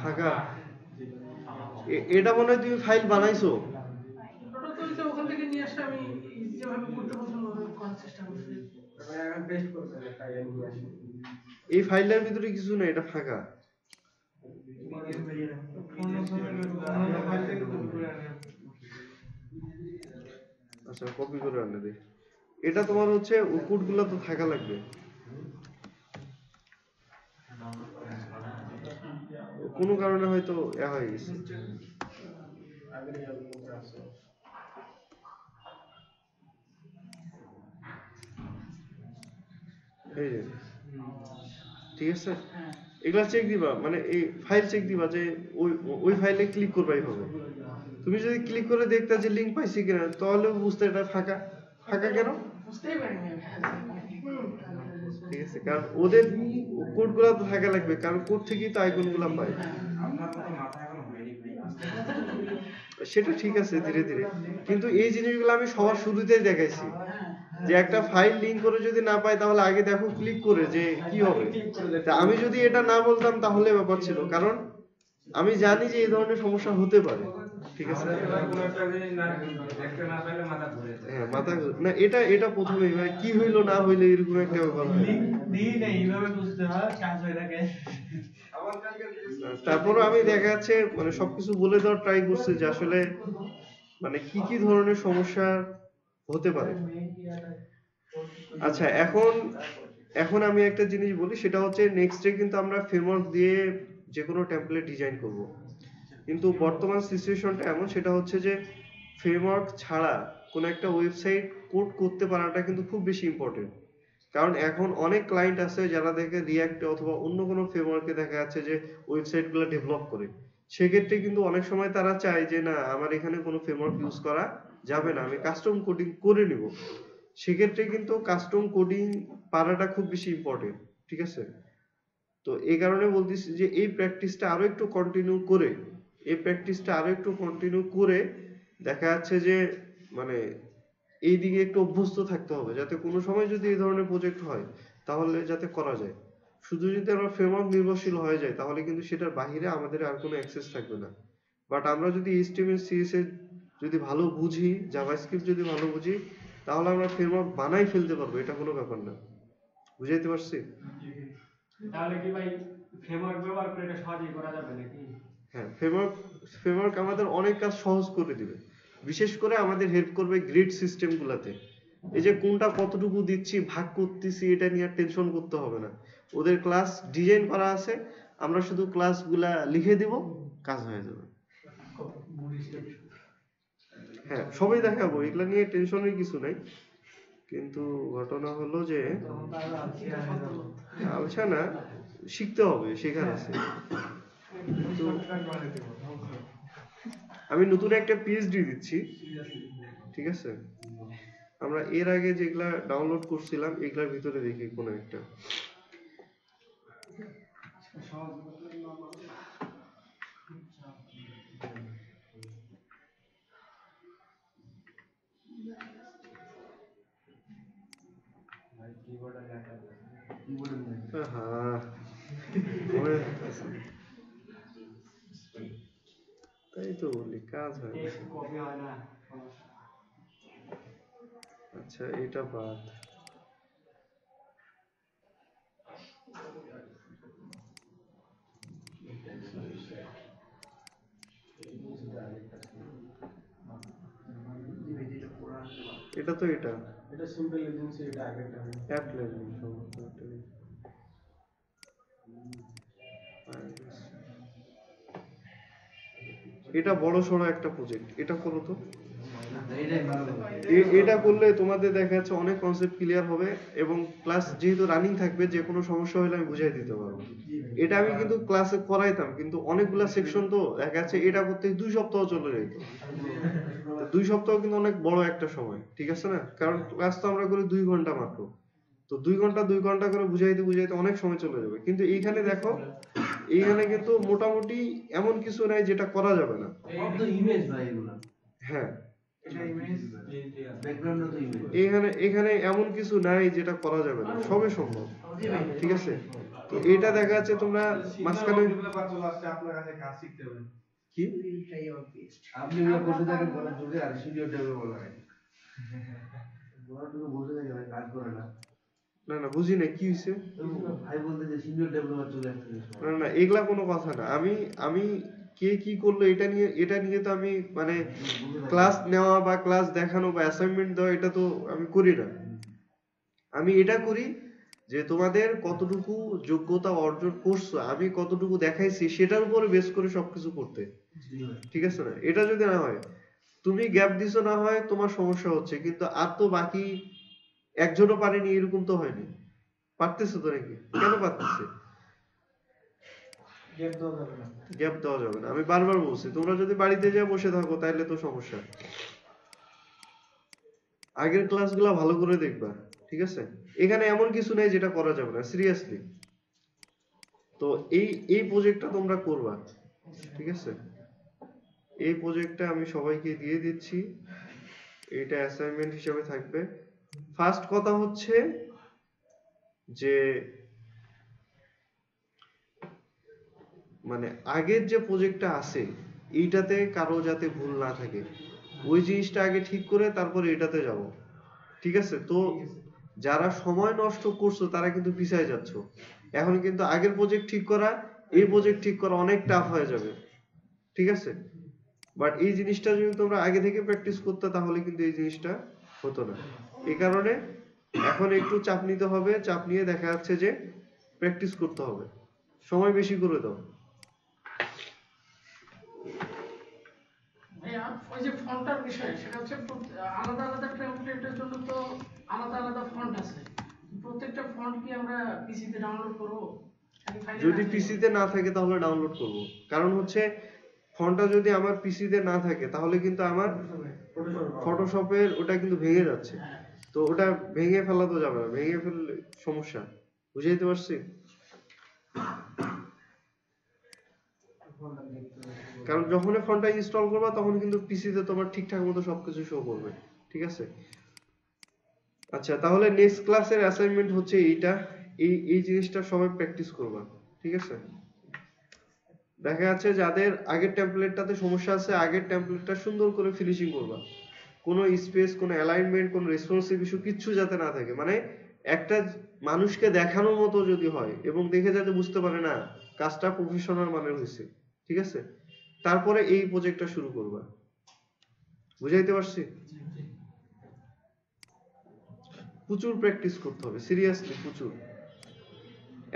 ফাঁকা। এটা মনে হয় তুমি ফাইল বানাইছো। ওটা তো ওই যে ওখান থেকে নিয়ে আসে আমি যেভাবে করতে বলছিলাম ওভাবে করার চেষ্টা করছি। পেস্ট করতে হবে ফাইল নিয়ে আসি। এই ফাইলটার ভিতরে কিছু নাই, এটা ফাঁকা। আচ্ছা, কপি করে আনে দে। এটা তোমার হচ্ছে কোড গুলা তো থাকা লাগবে, কোনো কারণে হয়তো এ হয়ে গেছে। এই যে, ঠিক আছে, এগুলা চেক দিবা, মানে এই ফাইল চেক দিবা যে ওই ফাইলে ক্লিক করবাই হবে। তুমি যদি ক্লিক করে দেখতে যে লিংক পাইছি কিনা, তাহলে বুঝতে এটা ফাঁকা। ফাঁকা কেন? বুঝতেই পারিনি। ঠিক আছে, কারণ ওদের কোড গুলা তো থাকা লাগবে, কারণ কোড থেকেই তো আইকন গুলা পায়। সেটা ঠিক আছে, ধীরে ধীরে। কিন্তু এই জিনিসগুলো আমি সবার শুরুতেই দেখাইছি, যে একটা ফাইল লিংক করে যদি না পাই, তাহলে আগে দেখো ক্লিক করে যে কি হবে। তা আমি যদি এটা না বলতাম তাহলে ব্যাপার ছিল, কারণ আমি জানি যে এই ধরনের সমস্যা হতে পারে। ঠিক আছে, হ্যাঁ, মাথা না, এটা এটা প্রথমে কি হইলো না হইলো এরকম একটা ব্যাপার হয়। তারপর আমি দেখা যাচ্ছে মানে সবকিছু বলে দেওয়ার ট্রাই করছি যে আসলে মানে কি কি ধরনের সমস্যা হতে পারে। আচ্ছা, এখন আমি একটা জিনিস বলি, সেটা হচ্ছে নেক্সট ডে কিন্তু আমরা ফ্রেমওয়ার্ক দিয়ে যে কোনো টেমপ্লেট ডিজাইন করব। কিন্তু বর্তমান সিচুয়েশনটা এমন, সেটা হচ্ছে যে ফ্রেমওয়ার্ক ছাড়া কোনো একটা ওয়েবসাইট কোড করতে পারাটা কিন্তু খুব বেশি ইম্পর্টেন্ট। কারণ এখন অনেক ক্লায়েন্ট আছে যারা দেখে রিঅ্যাক্টে অথবা অন্য কোনো ফ্রেমওয়ার্কে দেখা যাচ্ছে যে ওয়েবসাইটগুলো ডেভেলপ করে। সেক্ষেত্রে কিন্তু অনেক সময় তারা চায় যে না, আমার এখানে কোনো ফ্রেমওয়ার্ক ইউজ করা যাবে না, আমি কাস্টম কোডিং করে নিব। সেক্ষেত্রে কিন্তু কাস্টম কোডিং পারাটা খুব বেশি ইম্পর্টেন্ট। ঠিক আছে, তো এই কারণে বলতেছি যে এই প্র্যাকটিসটা আরো একটু কন্টিনিউ করে এই প্র্যাকটিসটা আরো একটু কন্টিনিউ করে দেখা যাচ্ছে যে মানে এই দিকে একটু অভ্যস্ত থাকতে হবে, যাতে কোনো সময় যদি এই ধরনের প্রজেক্ট হয় তাহলে যাতে করা যায়। শুধু যদি আমরা ফ্রেমওয়ার্ক নির্ভরশীল হয়ে যায় তাহলে কিন্তু সেটার বাহিরে আমাদের আর কোনো অ্যাক্সেস থাকবে না। বাট আমরা যদি HTML CSS যদি ভালো বুঝি, জাভাস্ক্রিপ্ট যদি ভালো বুঝি, তাহলে আমরা ফ্রেমওয়ার্ক বানাই ফেলতে পারবো, এটা কোনো ব্যাপার না। বুঝাইতে পারছি? তাহলে কি ভাই ফ্রেমওয়ার্ক ব্যবহার করে এটা সহজেই করা যাবে নাকি? হ্যাঁ, ফ্রেমওয়ার্ক আমাদের অনেক কাজ সহজ করে দিবে, বিশেষ করে আমাদের হেল্প করবে গ্রিড সিস্টেম গুলাতে। এই যে কোনটা কতটুকু দিচ্ছি, ভাগ করতেছি, এটা নিয়ে টেনশন করতে হবে না। ওদের ক্লাস ডিজাইন করা আছে, আমরা শুধু ক্লাসগুলা লিখে দিব, কাজ হয়ে যাবে। হ্যাঁ, সবই দেখাবো, এগুলা নিয়ে টেনশনের কিছু নাই। কিন্তু ঘটনা হলো যে আলসা না, শিখতে হবে, শেখার আছে। কিন্তু আমি নতুন একটা PhD দিচ্ছি, ঠিক আছে? আমরা এর আগে যেগুলা ডাউনলোড করছিলাম এগুলার ভিতরে দেখি কোন একটা। হ্যাঁ, তাই তো বলি, কাজ হয় না। কপি হয় না। আচ্ছা, এটা বাদ। এটা তো এটা সিম্পল এজেন্সি, এটা আগেরটা অ্যাপ লেভেল সম্ভবত। এটা বড় সড়ো একটা প্রজেক্ট, এটা করো তো। এটা করলে তোমাদের দেখা যাচ্ছে অনেক কনসেপ্ট ক্লিয়ার হবে, এবং ক্লাস যেহেতু রানিং থাকবে, যে কোনো সমস্যা হলে আমি বুঝাই দিতে পারবো। এটা আমি কিন্তু ক্লাসে করাইতাম, কিন্তু অনেকগুলা সেকশন তো দেখা যাচ্ছে এটা করতে 2 সপ্তাহ চলে যেত। 2 সপ্তাহ কিন্তু অনেক বড় একটা সময়, ঠিক আছে না? কারণ ক্লাস তো আমরা করি 2 ঘন্টা মাত্র, তো 2 ঘন্টা করে বুঝাইতে অনেক সময় চলে যাবে। কিন্তু এইখানে দেখো, এইখানে কিন্তু মোটামুটি এমন কিছু নাই যেটা করা যাবে না। ইমেজ ভাই এগুলা। হ্যাঁ, ব্যাকগ্রাউন্ড তো ইমেজ। এখানে এমন কিছু নাই যেটা করা যাবে না, সবই সম্ভব, ঠিক আছে? তো এটা দেখা যাচ্ছে তোমরা মাঝখানে আপনার কাছে কাজ শিখতে হবে কি আপনি বসে থাকেন বলার জন্য, আর সিনিয়র ডেভেলপার হয় বলার জন্য বসে থাকে, ভাই কাজ করে না। না বুঝি না কি হয়েছে। ভাই বলতে যে সিনিয়র ডেভেলপার চলে আসছে। না এগুলা কোনো কথা না। আমি কে কি করলো এটা নিয়ে তো আমি মানে ক্লাস নেওয়া বা ক্লাস দেখানো বা অ্যাসাইনমেন্ট দেওয়া এটা তো আমি করি না। আমি এটা করি যে তোমাদের কতটুকু যোগ্যতা অর্জন করছো, আমি কতটুকু দেখাইছি, সেটার উপরে বেস করে সবকিছু করতে, ঠিক আছে না? এটা যদি না হয়, তুমি গ্যাপ দিছো, না হয় তোমার সমস্যা হচ্ছে, কিন্তু আর তো বাকি একজনও পারেনি এরকম তো হয়নি। পারতেছে তো নাকি? কেন পারতেছে? গ্যাপ দেওয়া যাবে না। আমি বারবার বলছি, তোমরা যদি বাড়িতে যা বসে থাকো তাহলে তো সমস্যা। আগের ক্লাসগুলো ভালো করে দেখবা, ঠিক আছে? এখানে এমন কিছু নেই যেটা করা যাবে না, সিরিয়াসলি। তো এই প্রজেক্টটা তোমরা করবা, ঠিক আছে? এই প্রজেক্টটা আমি সবাইকে দিয়ে দিচ্ছি, এটা অ্যাসাইনমেন্ট হিসেবে থাকবে। ফার্স্ট কথা হচ্ছে যে মানে আগের যে প্রজেক্টটা আছে এইটাতে কারো যাতে ভুল না থাকে, ওই জিনিসটা আগে ঠিক করে তারপরে এটাতে যাব, ঠিক আছে? তো যারা সময় নষ্ট করছো তারা কিন্তু পিছায় যাচ্ছ। এখন কিন্তু আগের প্রজেক্ট ঠিক করা, এই প্রজেক্ট ঠিক করা অনেক টাফ হয়ে যাবে, ঠিক আছে? বাট এই জিনিসটা যদি তোমরা আগে থেকে প্র্যাকটিস করতে, তাহলে কিন্তু এই জিনিসটা হতো না। এই কারণে এখন একটু চাপ নিতে হবে, চাপ নিয়ে দেখা যাচ্ছে যে প্র্যাকটিস করতে হবে, সময় বেশি করে দাও। ওই যে ফন্টার বিষয়, সেটা হচ্ছে আলাদা আলাদা টেমপ্লেটের জন্য তো আলাদা আলাদা ফন্ট আছে। প্রত্যেকটা ফন্ট কি আমরা পিসিতে ডাউনলোড করব? যদি পিসিতে না থাকে তাহলে ডাউনলোড করব। কারণ হচ্ছে ফন্টটা যদি আমার পিসিতে না থাকে তাহলে কিন্তু আমার ফটোশপের ওটা কিন্তু ভেঙে যাচ্ছে। তো ওটা ভেঙে ফেলা তো যাবে না, ভেঙে ফেললে সমস্যা। বুঝাইতে পারছি? কারণ যখনই ফন্টটা ইনস্টল করবা তখন কিন্তু পিসিতে তোমার ঠিকঠাক মতো সবকিছু শো করবে, ঠিক আছে? আচ্ছা, তাহলে নেক্সট ক্লাসের অ্যাসাইনমেন্ট হচ্ছে এইটা, এই জিনিসটা সবাই প্র্যাকটিস করবা, ঠিক আছে? দেখা যাচ্ছে যাদের আগের টেমপ্লেটটাতে সমস্যা আছে, আগের টেমপ্লেটটা সুন্দর করে ফিনিশিং করবা, কোনো স্পেস, কোনো অ্যালাইনমেন্ট, কোনো রেসপন্সিভ ইস্যু কিচ্ছু যাতে না থাকে, মানে একটা মানুষকে দেখানোর মতো যদি হয় এবং দেখে যাতে বুঝতে পারে না কাজটা প্রফেশনাল মানের হয়েছে, ঠিক আছে? তারপরে এই প্রজেক্টটা শুরু করবা। বুঝাইতে পারছি? প্রচুর প্র্যাকটিস করতে হবে, সিরিয়াসলি প্রচুর।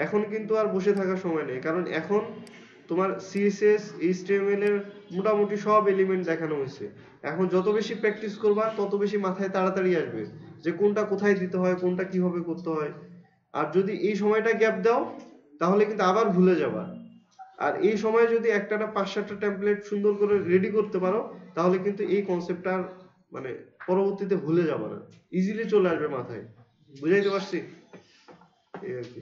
এখন কিন্তু আর বসে থাকার সময় নেই, কারণ এখন তোমার সিএসএস, এইচটিএমএল এর মোটামুটি সব এলিমেন্ট দেখানো হয়েছে। এখন যত বেশি প্র্যাকটিস করবা তত বেশি মাথায় তাড়াতাড়ি আসবে যে কোনটা কোথায় দিতে হয়, কোনটা কিভাবে করতে হয়। আর যদি এই সময়টা গ্যাপ দাও তাহলে কিন্তু আবার ভুলে যাবা। আর এই সময় যদি একটানা 5-7টা টেমপ্লেট সুন্দর করে রেডি করতে পারো তাহলে কিন্তু এই কনসেপ্টটা মানে পরবর্তীতে ভুলে যাবে না, ইজিলি চলে আসবে মাথায়। বুঝাইতে পারছি? এই আর কি।